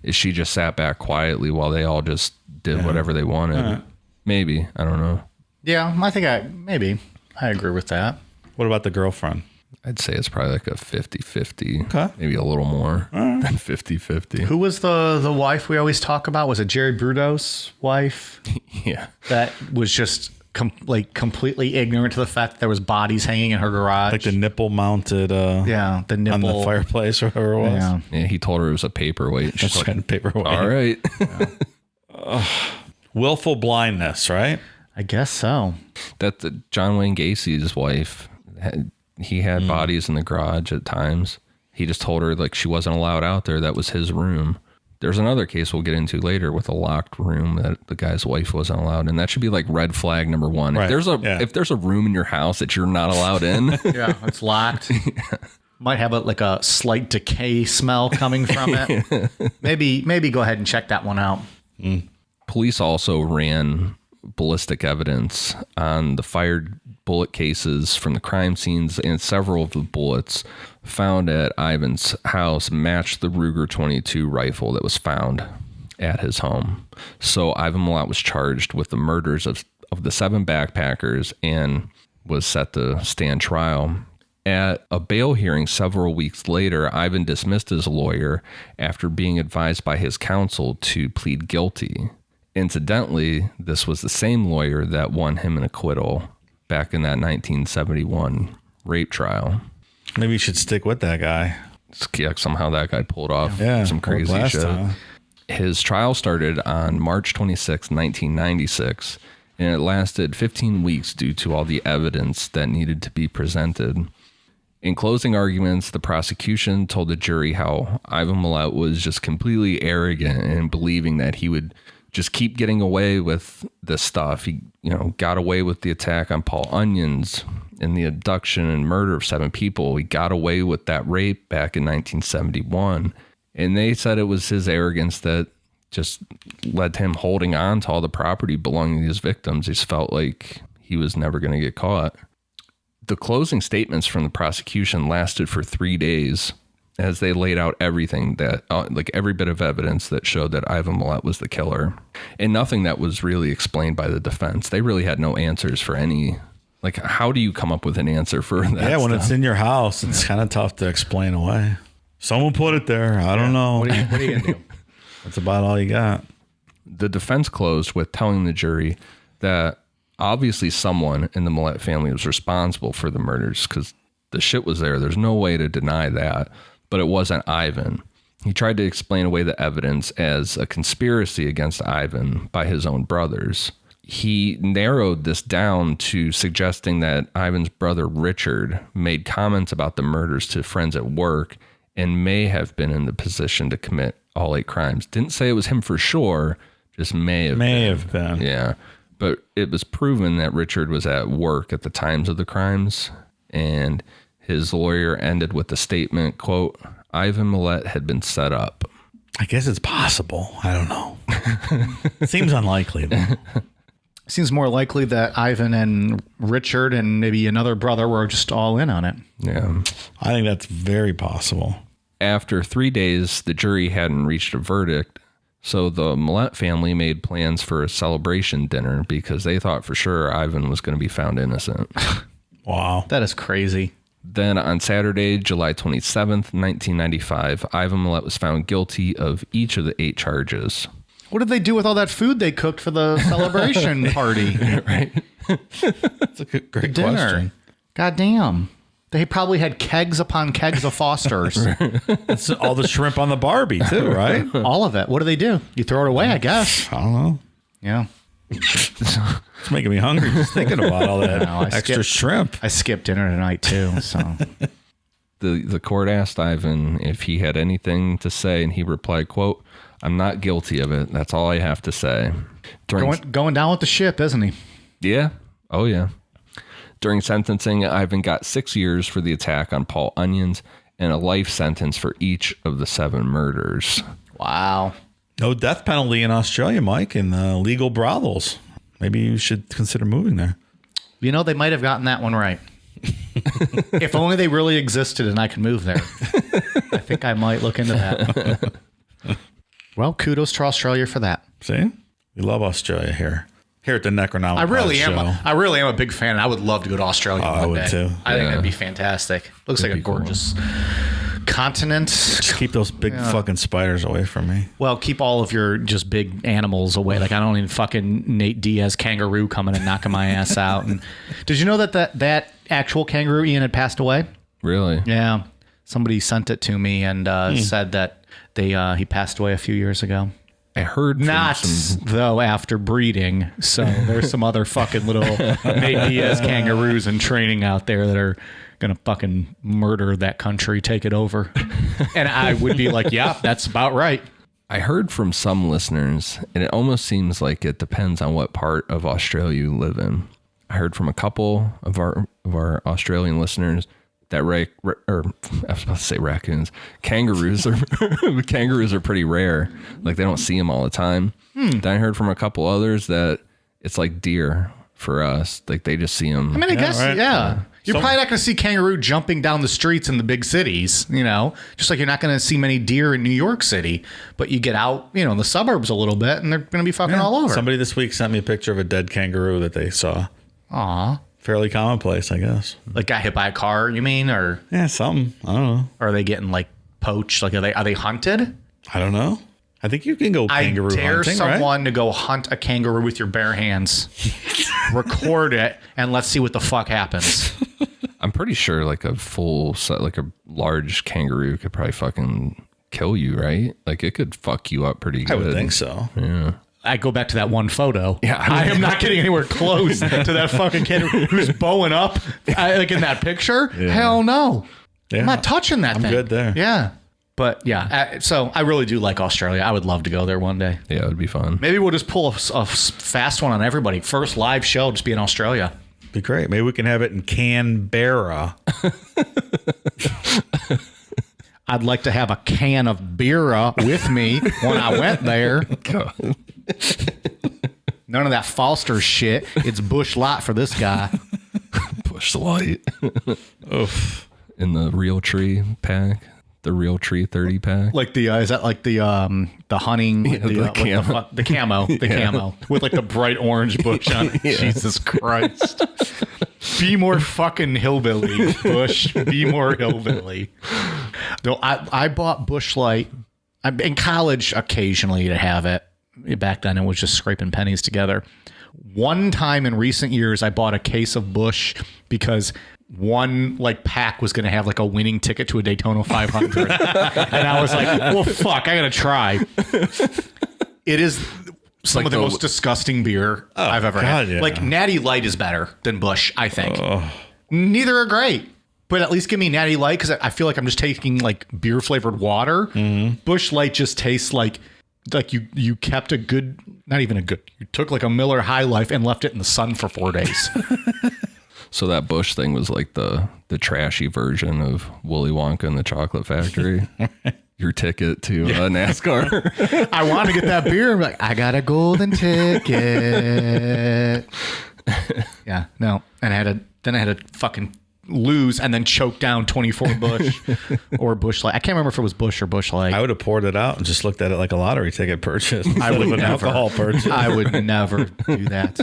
Is she just sat back quietly while they all just did whatever they wanted? Maybe. I don't know. Yeah, I think I agree with that. What about the girlfriend? I'd say it's probably like a 50-50. Okay. Maybe a little more than 50-50. Who was the wife we always talk about? Was it Jerry Brudo's wife? Yeah. That was just completely ignorant to the fact that there was bodies hanging in her garage. Like the nipple mounted the nipple on the fireplace or whatever it was. Yeah, he told her it was a paperweight. She's That's like, right, paperweight. all right. Willful blindness, right? I guess so. That the John Wayne Gacy's wife, he had bodies in the garage at times. He just told her like she wasn't allowed out there. That was his room. There's another case we'll get into later with a locked room that the guy's wife wasn't allowed in. That should be like red flag number one. Right. If there's a room in your house that you're not allowed in, Yeah, it's locked. Might have a slight decay smell coming from it. Maybe go ahead and check that one out. Police also ran ballistic evidence on the fired bullet cases from the crime scenes, and several of the bullets found at Ivan's house matched the Ruger 22 rifle that was found at his home. So Ivan Milat was charged with the murders of the 7 backpackers and was set to stand trial. At a bail hearing several weeks later, Ivan dismissed his lawyer after being advised by his counsel to plead guilty. Incidentally, this was the same lawyer that won him an acquittal back in that 1971 rape trial. Maybe you should stick with that guy. Yeah, somehow that guy pulled off some like crazy last shit. time. His trial started on March 26, 1996, and it lasted 15 weeks due to all the evidence that needed to be presented. In closing arguments, the prosecution told the jury how Ivan Milat was just completely arrogant and believing that he would just keep getting away with this stuff. He, got away with the attack on Paul Onions and the abduction and murder of 7 people. He got away with that rape back in 1971. And they said it was his arrogance that just led to him holding on to all the property belonging to his victims. He just felt like he was never going to get caught. The closing statements from the prosecution lasted for 3 days as they laid out everything that, every bit of evidence that showed that Ivan Milat was the killer, and nothing that was really explained by the defense. They really had no answers for any, how do you come up with an answer for that? Yeah, when stuff? it's in your house, it's kind of tough to explain away. Someone put it there. I don't know. What are you going to do? That's about all you got. The defense closed with telling the jury that obviously someone in the Milat family was responsible for the murders because the shit was there. There's no way to deny that. But it wasn't Ivan. He tried to explain away the evidence as a conspiracy against Ivan by his own brothers. He narrowed this down to suggesting that Ivan's brother Richard made comments about the murders to friends at work and may have been in the position to commit all 8 crimes. Didn't say it was him for sure, just may have been. Yeah. But it was proven that Richard was at work at the times of the crimes, and his lawyer ended with the statement, quote, Ivan Milat had been set up. I guess it's possible. I don't know. Seems unlikely, though. Seems more likely that Ivan and Richard and maybe another brother were just all in on it. Yeah. I think that's very possible. After 3 days, the jury hadn't reached a verdict, so the Milat family made plans for a celebration dinner because they thought for sure Ivan was going to be found innocent. Wow. That is crazy. Then on Saturday, July 27th, 1995, Ivan Milat was found guilty of each of the 8 charges. What did they do with all that food they cooked for the celebration party? Right? That's a great Dinner. question. God damn. They probably had kegs upon kegs of Foster's. That's all the shrimp on the Barbie, too, right? All of it. What do? You throw it away, I guess. I don't know. Yeah. It's making me hungry just thinking about all that extra shrimp. I skipped dinner tonight, too. So The court asked Ivan if he had anything to say, and he replied, quote, I'm not guilty of it. That's all I have to say. going down with the ship, isn't he? Yeah. Oh, yeah. During sentencing, Ivan got 6 years for the attack on Paul Onions and a life sentence for each of the 7 murders. Wow. No death penalty in Australia, Mike, in legal brothels. Maybe you should consider moving there. You know, they might have gotten that one right. If only they really existed and I could move there. I think I might look into that. Well, kudos to Australia for that. See? We love Australia here. Here at the Necronomipod I really show. am. I really am a big fan. I would love to go to Australia one I would day. too. I think that'd be fantastic. Looks like a gorgeous continent. Just keep those big fucking spiders away from me. Well, keep all of your just big animals away. Like I don't need fucking Nate Diaz kangaroo coming and knocking my ass out. And did you know that actual kangaroo, Ian, had passed away? Really? Yeah. Somebody sent it to me and said that he passed away a few years ago. I heard from Not though after breeding. So there's some other fucking little Nate Diaz kangaroos in training out there that are gonna fucking murder that country, take it over. And I would be like, yeah, that's about right. I heard from some listeners, and it almost seems like it depends on what part of Australia you live in. I heard from a couple of our Australian listeners that I was about to say raccoons. Kangaroos are pretty rare. Like they don't see them all the time. Then I heard from a couple others that it's like deer for us. Like they just see them. I mean, I guess, right. yeah. You're probably not going to see kangaroo jumping down the streets in the big cities, you know, just like you're not going to see many deer in New York City, but you get out, you know, in the suburbs a little bit and they're going to be fucking all over. Somebody this week sent me a picture of a dead kangaroo that they saw. Aw. Fairly commonplace, I guess. Like got hit by a car, you mean? Or Yeah, something. I don't know. are they getting like poached? Like, are they hunted? I don't know. I think you can go kangaroo I dare hunting, someone right? to go hunt a kangaroo with your bare hands, record it, and let's see what the fuck happens. I'm pretty sure like a large kangaroo could probably fucking kill you, right? Like it could fuck you up pretty good. I would think so. Yeah. I go back to that one photo. Yeah. I am not getting anywhere close to that fucking kid who's bowing up like in that picture. Yeah. Hell no. Yeah. I'm not touching that thing. I'm good there. Yeah. But yeah, so I really do like Australia. I would love to go there one day. Yeah, it would be fun. Maybe we'll just pull a fast one on everybody. First live show, just be in Australia. Be great. Maybe we can have it in Canberra. I'd like to have a can of beer with me when I went there. None of that Foster shit. It's Bush Light for this guy. Push the light. Oof. In the real tree pack. The real tree 30 pack. Like the is that like the hunting the camo camo with like the bright orange bush on it. Jesus Christ. Be more fucking hillbilly, Bush. Be more hillbilly. No, I bought Bush Light. In college occasionally to have it. Back then it was just scraping pennies together. One time in recent years I bought a case of Bush because one like pack was going to have like a winning ticket to a Daytona 500. And I was like, well, fuck, I got to try. It is some like of the most disgusting beer I've ever had. yeah. Like Natty Light is better than Bush, I think. Neither are great. But at least give me Natty Light because I feel like I'm just taking like beer flavored water. Bush Light just tastes like you kept a good, not even a good, you took like a Miller High Life and left it in the sun for 4 days. So that Bush thing was like the trashy version of Willy Wonka and the Chocolate Factory. Your ticket to NASCAR. I want to get that beer. I'm like, I got a golden ticket. Yeah, no. And I had to fucking lose and then choke down 24 Bush or Bush Light. I can't remember if it was Bush or Bush Light. I would have poured it out and just looked at it like a lottery ticket purchase. I would an never. alcohol purchase. I would never do that.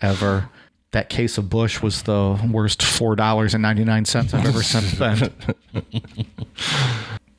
Ever. That case of Bush was the worst $4.99 I've ever spent.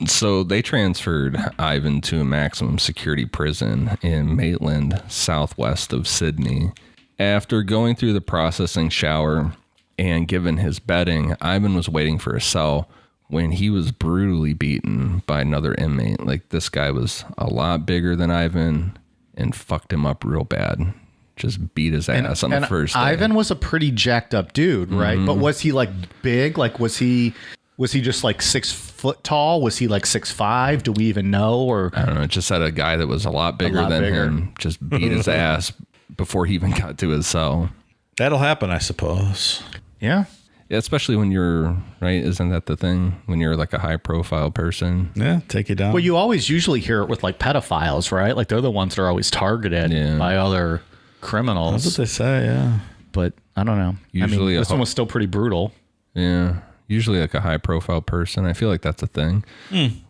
So they transferred Ivan to a maximum security prison in Maitland, southwest of Sydney. After going through the processing shower and given his bedding, Ivan was waiting for a cell when he was brutally beaten by another inmate. Like this guy was a lot bigger than Ivan and fucked him up real bad. Just beat his ass on the first day. Ivan was a pretty jacked up dude, right? But was he like big? Like was he just like 6 foot tall? Was he like 6'5"? Do we even know? Or I don't know. It just had a guy that was a lot bigger than him just beat his ass before he even got to his cell. That'll happen, I suppose. Yeah. Yeah, especially when you're, right? Isn't that the thing? When you're like a high profile person. Yeah, take you down. Well, you always usually hear it with like pedophiles, right? Like they're the ones that are always targeted by other criminals. That's what they say, yeah. But I don't know. Usually this one was still pretty brutal. Yeah. Usually like a high profile person. I feel like that's a thing.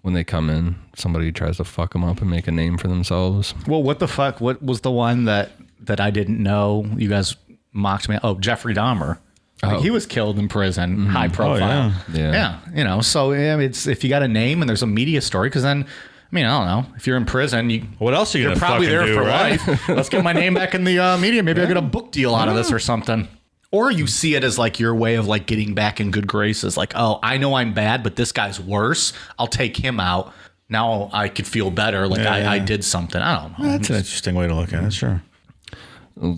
When they come in, somebody tries to fuck them up and make a name for themselves. Well, what the fuck? What was the one that I didn't know? You guys mocked me. Oh, Jeffrey Dahmer. Like, he was killed in prison, high profile. Yeah. You know, so it's if you got a name and there's a media story, because then, I mean, I don't know. If you're in prison, what else are you you're gonna probably there do, for right? life. Let's get my name back in the media. Maybe I'll get a book deal out of this or something. Or you see it as like your way of like getting back in good graces. Like, oh, I know I'm bad, but this guy's worse. I'll take him out. Now I could feel better. Like I did something. I don't know. That's an interesting way to look at it, sure.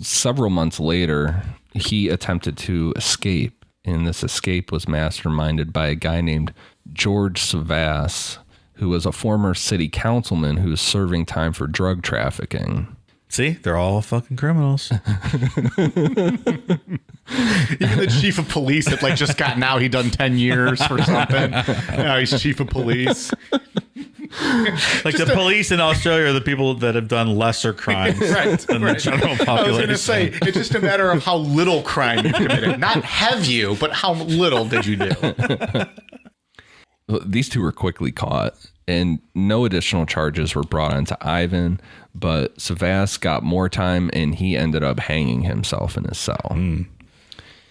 Several months later, he attempted to escape. And this escape was masterminded by a guy named George Savas, who was a former city councilman who was serving time for drug trafficking. See, they're all fucking criminals. Even the chief of police had like just gotten out. He'd done 10 years for something. Now he's chief of police. Like the police in Australia are the people that have done lesser crimes than the general population. I was going to say, it's just a matter of how little crime you committed. Not have you, but how little did you do? These two were quickly caught, and no additional charges were brought onto Ivan, but Savas got more time, and he ended up hanging himself in his cell.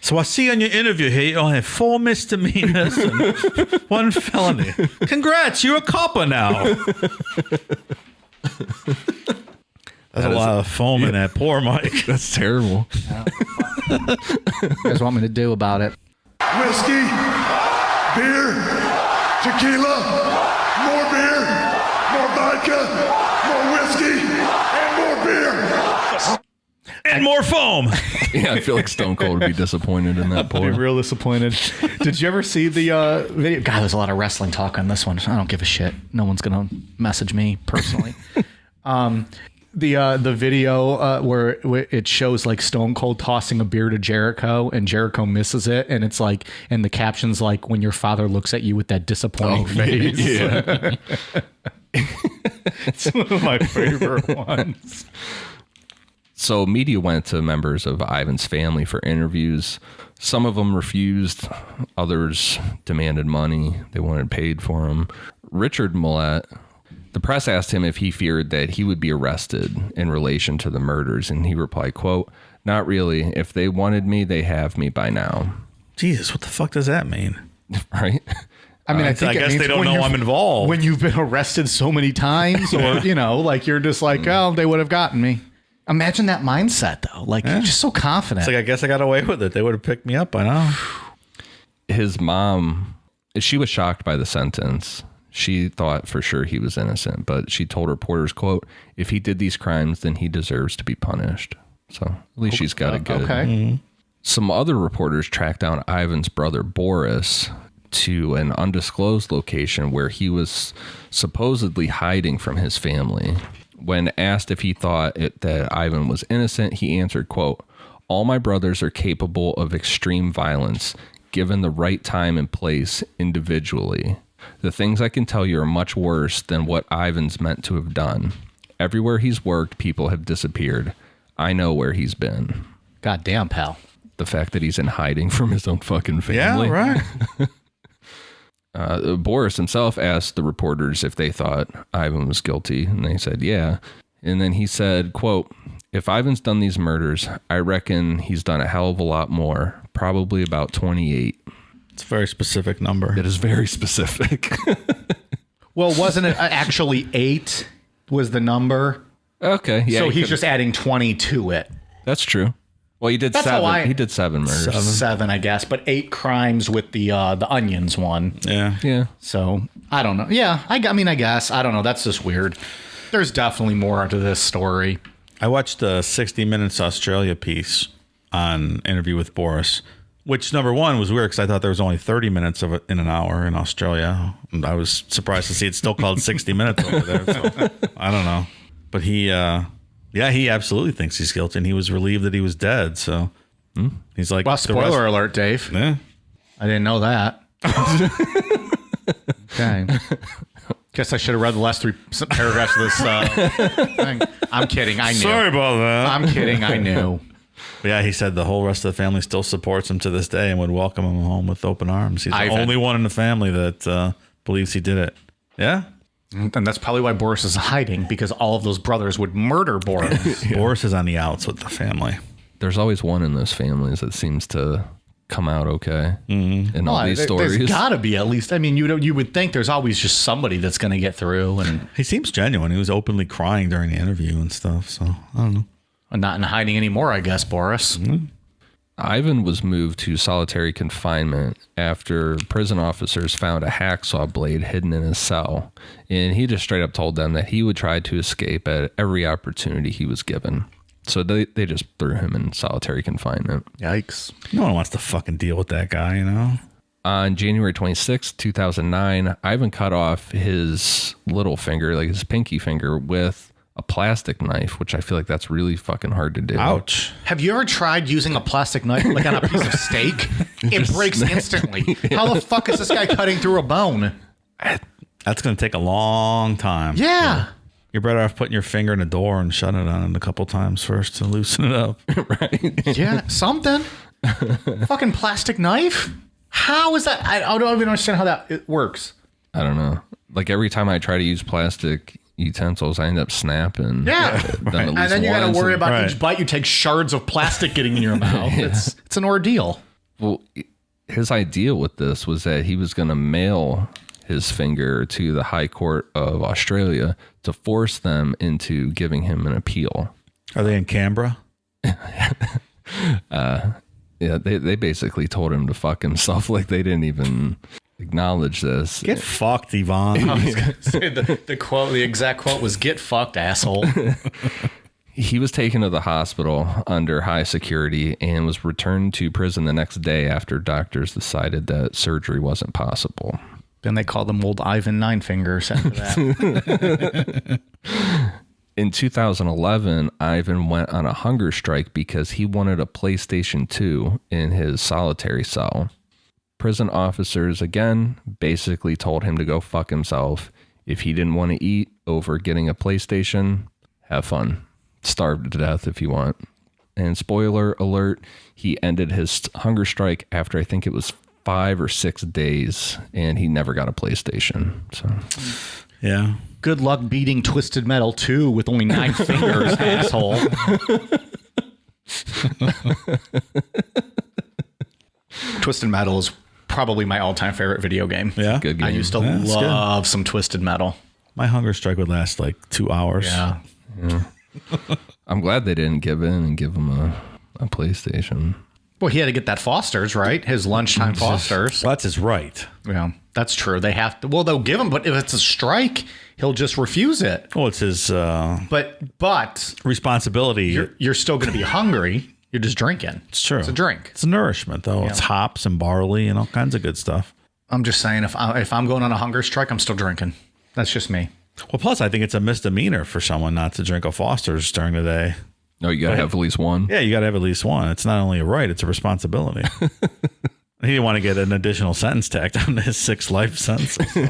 So I see on your interview here you only have 4 misdemeanors and 1 felony. Congrats, you're a copper now. That's a lot of foam in that poor Mike. That's terrible. What do you guys want me to do about it? Whiskey, beer, tequila, more beer, more vodka, more whiskey, and more beer. And more foam. Yeah, I feel like Stone Cold would be disappointed in that I'd be pour. real disappointed. Did you ever see the video? God, there's a lot of wrestling talk on this one. I don't give a shit. No one's going to message me personally. The video where it shows like Stone Cold tossing a beer to Jericho and Jericho misses it, and it's like, and the caption's like, when your father looks at you with that disappointing face. Yeah. It's one of my favorite ones. So media went to members of Ivan's family for interviews. Some of them refused. Others demanded money. They wanted paid for him. Richard Milat, the press asked him if he feared that he would be arrested in relation to the murders. And he replied, quote, "Not really. If they wanted me, they have me by now." Jesus, what the fuck does that mean? Right? I mean, I guess they don't know I'm involved. When you've been arrested so many times, or, you know, like you're just like, oh, they would have gotten me. Imagine that mindset, though. Like, you're just so confident. It's like, I guess I got away with it. They would have picked me up by now. His mom, she was shocked by the sentence. She thought for sure he was innocent, but she told reporters, quote, "If he did these crimes, then he deserves to be punished." So at least she's got it good. Okay. Mm-hmm. Some other reporters tracked down Ivan's brother, Boris, to an undisclosed location where he was supposedly hiding from his family. When asked if he thought that Ivan was innocent, he answered, quote, "All my brothers are capable of extreme violence, given the right time and place individually. The things I can tell you are much worse than what Ivan's meant to have done. Everywhere he's worked, people have disappeared. I know where he's been." God damn, pal. The fact that he's in hiding from his own fucking family. Yeah, right. Boris himself asked the reporters if they thought Ivan was guilty, and they said, yeah. And then he said, quote, "If Ivan's done these murders, I reckon he's done a hell of a lot more, probably about 28. It's a very specific number. It is very specific. Well, wasn't it actually 8 was the number? Okay. Yeah. So he's just adding 20 to it. That's true. Well, he did That's 7. He did 7 murders. 7, I guess, but 8 crimes with the onions one. Yeah. Yeah. So I don't know. Yeah, I mean, I guess I don't know. That's just weird. There's definitely more to this story. I watched the 60 Minutes Australia piece on Interview with Boris, which number one was weird because I thought there was only 30 minutes of it in an hour in Australia. And I was surprised to see it's still called 60 Minutes over there. So I don't know. But he absolutely thinks he's guilty, and he was relieved that he was dead. So He's like, Well, spoiler alert, Dave. Yeah. I didn't know that. Okay. Guess I should have read the last 3 paragraphs of this thing. I'm kidding. I knew. Sorry about that. I'm kidding. I knew. Yeah, he said the whole rest of the family still supports him to this day and would welcome him home with open arms. He's the only one in the family that believes he did it. Yeah? And that's probably why Boris is hiding, because all of those brothers would murder Boris. Boris is on the outs with the family. There's always one in those families that seems to come out okay in all these stories. There's got to be at least. I mean, you would think there's always just somebody that's going to get through. And he seems genuine. He was openly crying during the interview and stuff. So I don't know. Not in hiding anymore, I guess, Boris. Mm-hmm. Ivan was moved to solitary confinement after prison officers found a hacksaw blade hidden in his cell. And he just straight up told them that he would try to escape at every opportunity he was given. So they just threw him in solitary confinement. Yikes. No one wants to fucking deal with that guy, you know? On January 26, 2009, Ivan cut off his little finger, like his pinky finger, with a plastic knife, which I feel like that's really fucking hard to do. Ouch. Have you ever tried using a plastic knife like on a piece of steak? It breaks instantly. How the fuck is this guy cutting through a bone? That's going to take a long time. Yeah. You're better off putting your finger in a door and shutting it on it a couple times first to loosen it up. Right? Yeah, something. Fucking plastic knife? How is that? I don't even understand how it works. I don't know. Like every time I try to use plastic utensils, I end up snapping. Yeah. Right. And then you got to worry about each bite. You take shards of plastic getting in your mouth. Yeah. It's an ordeal. Well, his idea with this was that he was going to mail his finger to the High Court of Australia to force them into giving him an appeal. Are they in Canberra? Yeah, they basically told him to fuck himself. Like they didn't even acknowledge this. Get fucked, Ivan. I was going to say the exact quote was "Get fucked, asshole." He was taken to the hospital under high security and was returned to prison the next day after doctors decided that surgery wasn't possible. Then they called him Old Ivan Nine Fingers after that. In 2011, Ivan went on a hunger strike because he wanted a PlayStation 2 in his solitary cell. Prison officers, again, basically told him to go fuck himself. If he didn't want to eat over getting a PlayStation, have fun. Starve to death if you want. And spoiler alert, he ended his hunger strike after I think it was 5 or 6 days, and he never got a PlayStation. So, yeah. Good luck beating Twisted Metal 2 with only 9 fingers, asshole. Twisted Metal is probably my all-time favorite video game. Yeah, good game. I used to love some Twisted Metal. My hunger strike would last like 2 hours. Yeah. I'm glad they didn't give in and give him a PlayStation. Well, he had to get that Foster's, right? His lunchtime Foster's. Well, that's his right. Yeah, that's true. They have to. Well, they'll give him, but if it's a strike, he'll just refuse it. Well, it's his but responsibility. You're still going to be hungry. You're just drinking. It's true. It's a drink. It's nourishment, though. Yeah. It's hops and barley and all kinds of good stuff. I'm just saying, if I'm going on a hunger strike, I'm still drinking. That's just me. Well, plus, I think it's a misdemeanor for someone not to drink a Foster's during the day. No, you got to have at least one. Yeah, you got to have at least one. It's not only a right, it's a responsibility. He didn't want to get an additional sentence tacked on his 6 life sentences. So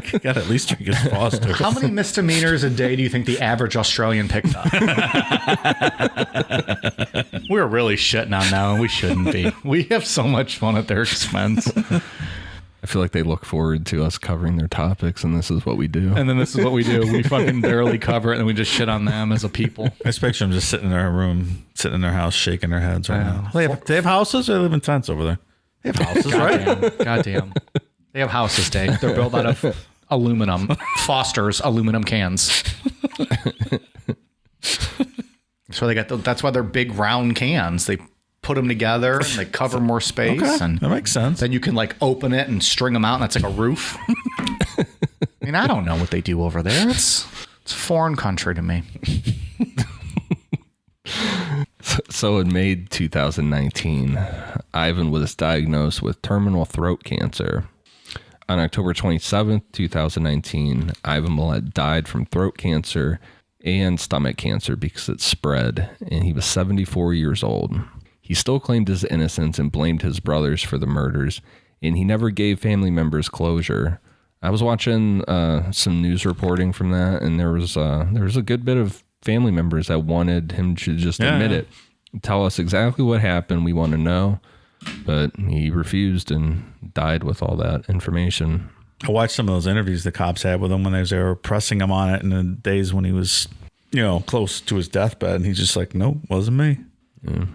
he got to at least drink his Foster's. How many misdemeanors a day do you think the average Australian picks up? We're really shitting on now, and we shouldn't be. We have so much fun at their expense. I feel like they look forward to us covering their topics, and this is what we do. And then this is what we do. We fucking barely cover it, and then we just shit on them as a people. I just picture them just sitting in their room, sitting in their house, shaking their heads right now. They have houses, or they live in tents over there? They have houses, right? Goddamn. They have houses, Dave. They're built out of aluminum. Foster's aluminum cans. So they got that's why they're big round cans. They put them together and they cover more space. Okay, and that makes sense. Then you can like open it and string them out, and that's like a roof. I mean, I don't know what they do over there. It's a foreign country to me. So in May 2019, Ivan was diagnosed with terminal throat cancer. On October 27th, 2019, Ivan Milat died from throat cancer and stomach cancer because it spread, and he was 74 years old. He still claimed his innocence and blamed his brothers for the murders, and he never gave family members closure. I was watching some news reporting from that, and there was a good bit of family members that wanted him to just admit it. Tell us exactly what happened. We want to know. But he refused and died with all that information. I watched some of those interviews the cops had with him when they were pressing him on it in the days when he was, close to his deathbed. And he's just like, nope, wasn't me. Yeah.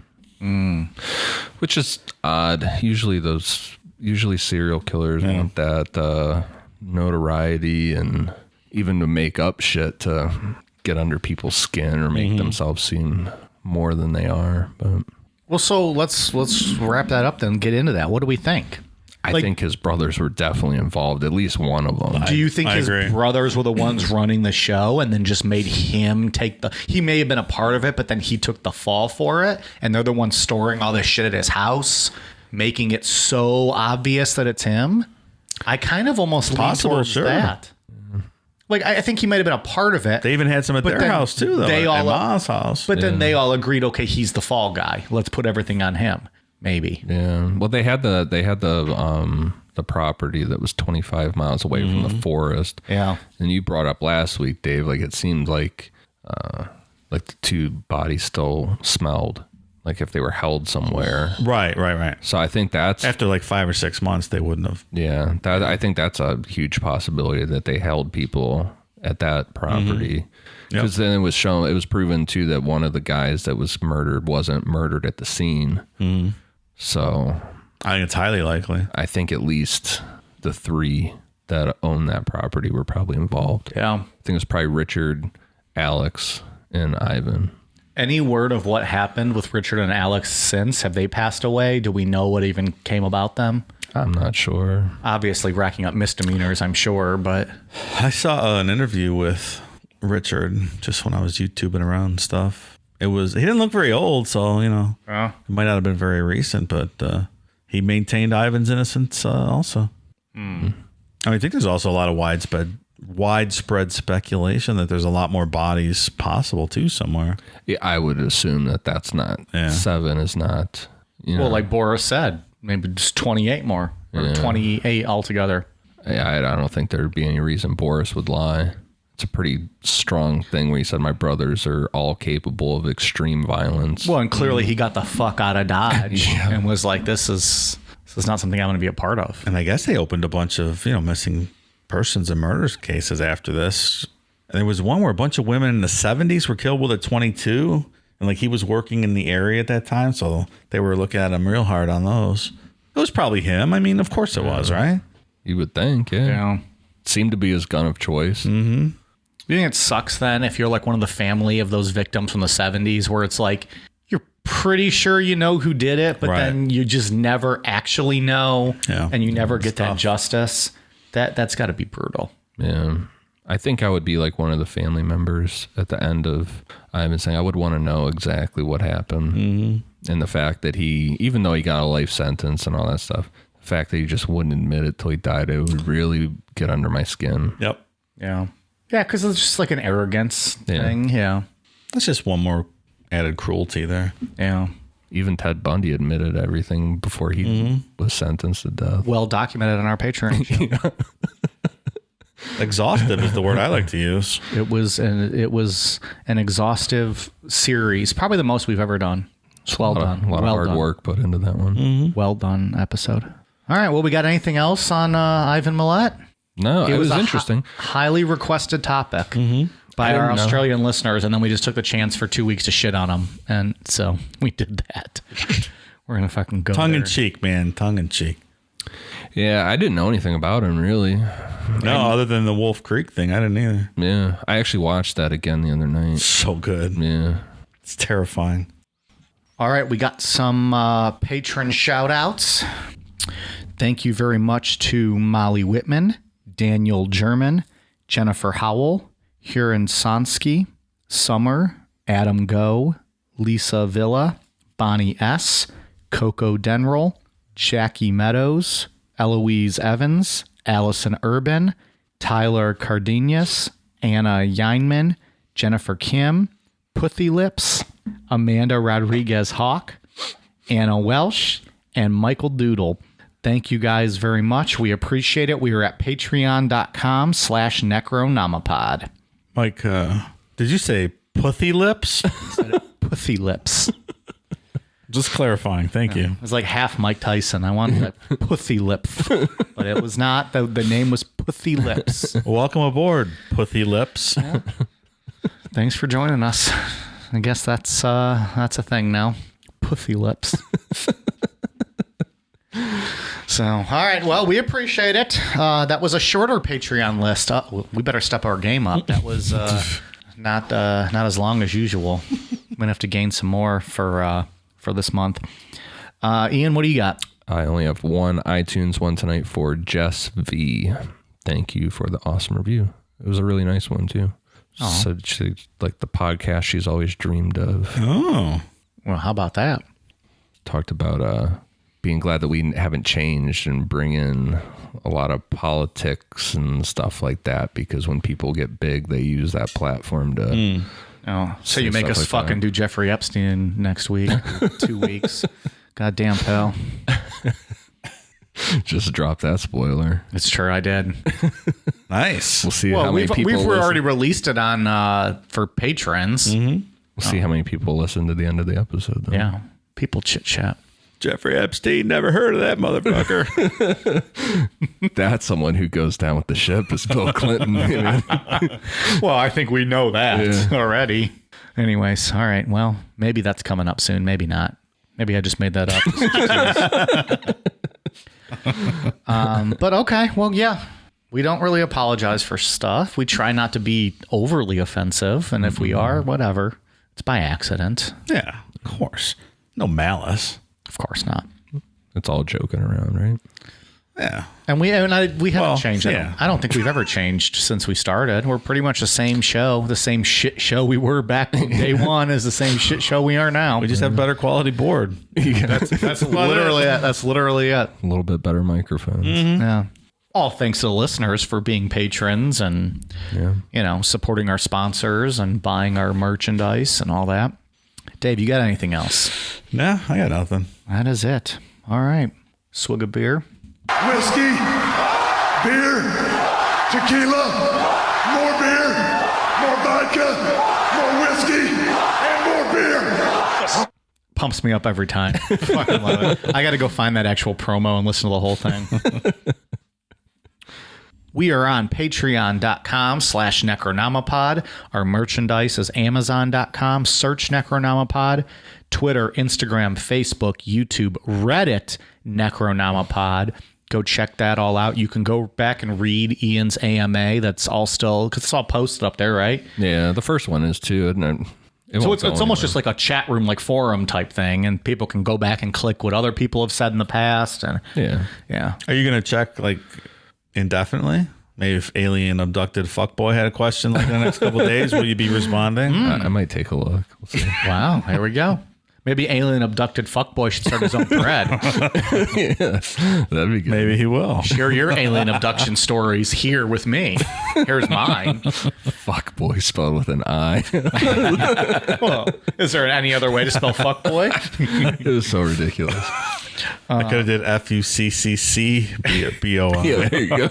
Which is odd. Usually serial killers want that notoriety and even to make up shit to get under people's skin or make themselves seem more than they are. But well, so let's wrap that up then and get into that. What do we think? I think his brothers were definitely involved, at least one of them. Do you think his brothers were the ones running the show and then just made him he may have been a part of it, but then he took the fall for it, and they're the ones storing all this shit at his house, making it so obvious that it's him? I kind of almost lean towards that. Like, I think he might have been a part of it. They even had some at their house, too, though. At Ma's house. But then they all agreed, okay, he's the fall guy. Let's put everything on him. Maybe. Yeah. Well, they had the property that was 25 miles away from the forest. Yeah. And you brought up last week, Dave, like it seemed like the two bodies still smelled, like if they were held somewhere. Right. So I think that's after like 5 or 6 months, they wouldn't have. Yeah. I think that's a huge possibility that they held people at that property. Because then it was proven too that one of the guys that was murdered wasn't murdered at the scene. So I think it's highly likely. I think at least the three that own that property were probably involved. Yeah. I think it was probably Richard, Alex, and Ivan. Any word of what happened with Richard and Alex since? Have they passed away? Do we know what even came about them? I'm not sure. Obviously racking up misdemeanors, I'm sure, but I saw an interview with Richard just when I was YouTubing around and stuff. He didn't look very old, so, it might not have been very recent, but he maintained Ivan's innocence also. I think there's also a lot of widespread speculation that there's a lot more bodies possible too somewhere. Yeah, I would assume that's not 7 is not. Well, like Boris said, maybe just 28 more or 28 altogether. Yeah, I don't think there'd be any reason Boris would lie. It's a pretty strong thing where he said my brothers are all capable of extreme violence. Well, and clearly he got the fuck out of Dodge and was like, this is not something I'm going to be a part of. And I guess they opened a bunch of, missing persons and murders cases after this. And there was one where a bunch of women in the 70s were killed with a 22. And like he was working in the area at that time. So they were looking at him real hard on those. It was probably him. I mean, of course it was, right? You would think, yeah. It seemed to be his gun of choice. Mm-hmm. Do you think it sucks then if you're like one of the family of those victims from the 70s where it's like, you're pretty sure you know who did it, but then you just never actually know and you never get that justice? That's got to be brutal. Yeah. I think I would be like one of the family members at the end of Ivan saying I would want to know exactly what happened. Mm-hmm. And the fact that even though he got a life sentence and all that stuff, the fact that he just wouldn't admit it till he died, it would really get under my skin. Yep. Yeah. Yeah, because it's just like an arrogance thing. Yeah. That's just one more added cruelty there. Yeah. Even Ted Bundy admitted everything before he was sentenced to death. Well documented on our Patreon show. Exhaustive is the word I like to use. It was an exhaustive series, probably the most we've ever done. It's well done. A lot of hard work put into that one. Mm-hmm. Well done episode. All right. Well, we got anything else on Ivan Milat? No, it was interesting. Highly requested topic by our Australian listeners, and then we just took the chance for 2 weeks to shit on them, and so we did that. We're gonna fucking go tongue in cheek, man, tongue in cheek. Yeah, I didn't know anything about him really. No, other than the Wolf Creek thing, I didn't either. Yeah, I actually watched that again the other night. So good. Yeah, it's terrifying. All right, we got some patron shout outs. Thank you very much to Molly Whitman, Daniel German, Jennifer Howell, Huron Sonsky, Summer, Adam Go, Lisa Villa, Bonnie S., Coco Denrell, Jackie Meadows, Eloise Evans, Allison Urban, Tyler Cardenas, Anna Yeinman, Jennifer Kim, Puthy Lips, Amanda Rodriguez Hawk, Anna Welsh, and Michael Doodle. Thank you guys very much. We appreciate it. We are at patreon.com/Necronomipod. Mike, did you say pussy lips? Pussy lips. Just clarifying. Thank you. It was like half Mike Tyson. I wanted that pussy lips, but it was not. The name was Pussy Lips. Welcome aboard, pussy lips. Yeah. Thanks for joining us. I guess that's a thing now. Pussy lips. So, all right. Well, we appreciate it. That was a shorter Patreon list. We better step our game up. That was not as long as usual. I'm gonna have to gain some more for this month. Ian, what do you got? I only have one iTunes one tonight for Jess V. Thank you for the awesome review. It was a really nice one too. So she like the podcast she's always dreamed of. Oh, well, how about that? Talked about being glad that we haven't changed and bring in a lot of politics and stuff like that, because when people get big, they use that platform to. Oh, so you make us like fucking do Jeffrey Epstein next week, 2 weeks. Goddamn, pal. Just drop that spoiler. It's true, I did. Nice. We'll see how many people we've already released it on for patrons. We'll see how many people listen to the end of the episode, though. Yeah, people chit chat. Jeffrey Epstein, never heard of that motherfucker. That's someone who goes down with the ship is Bill Clinton. Well, I think we know that already. Anyways, all right. Well, maybe that's coming up soon. Maybe not. Maybe I just made that up. But okay. Well, yeah. We don't really apologize for stuff. We try not to be overly offensive. And if we are, whatever. It's by accident. Yeah, of course. No malice. Of course not. It's all joking around, right? Yeah. And we haven't changed. Yeah. I don't think we've ever changed since we started. We're pretty much the same show. The same shit show we were back on day one is the same shit show we are now. We just have better quality board. That's literally it. That's literally it. A little bit better microphones. Yeah. All thanks to the listeners for being patrons and supporting our sponsors and buying our merchandise and all that. Dave, you got anything else? Nah, I got nothing. That is it. All right. Swig of beer. Whiskey, beer, tequila, more beer, more vodka, more whiskey, and more beer. Pumps me up every time. Fucking love it. I got to go find that actual promo and listen to the whole thing. We are on patreon.com/Necronomipod. Our merchandise is amazon.com. Search Necronomipod. Twitter, Instagram, Facebook, YouTube, Reddit, Necronomipod. Go check that all out. You can go back and read Ian's AMA. That's all still, because it's all posted up there, right? Yeah, the first one is too, isn't it? So it's almost just like a chat room, like forum type thing, and people can go back and click what other people have said in the past. And yeah. Are you going to check like indefinitely? Maybe if alien abducted fuckboy had a question like the next couple of days, will you be responding? I might take a look. We'll see. Wow, here we go. Maybe alien abducted fuckboy should start his own thread. Yes, that'd be good. Maybe he will. Share your alien abduction stories here with me. Here's mine. Fuckboy spelled with an I. Well, is there any other way to spell fuckboy? It was so ridiculous. I could have did FUCCC BOI. Yeah, there you go.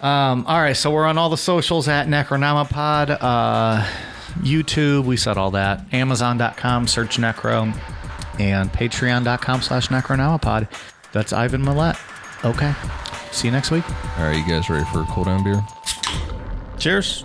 All right, so we're on all the socials at Necronomipod. YouTube, we said all that. Amazon.com, search Necro. And Patreon.com/Necronomipod. That's Ivan Milat. Okay. See you next week. All right, you guys ready for a cool down beer? Cheers.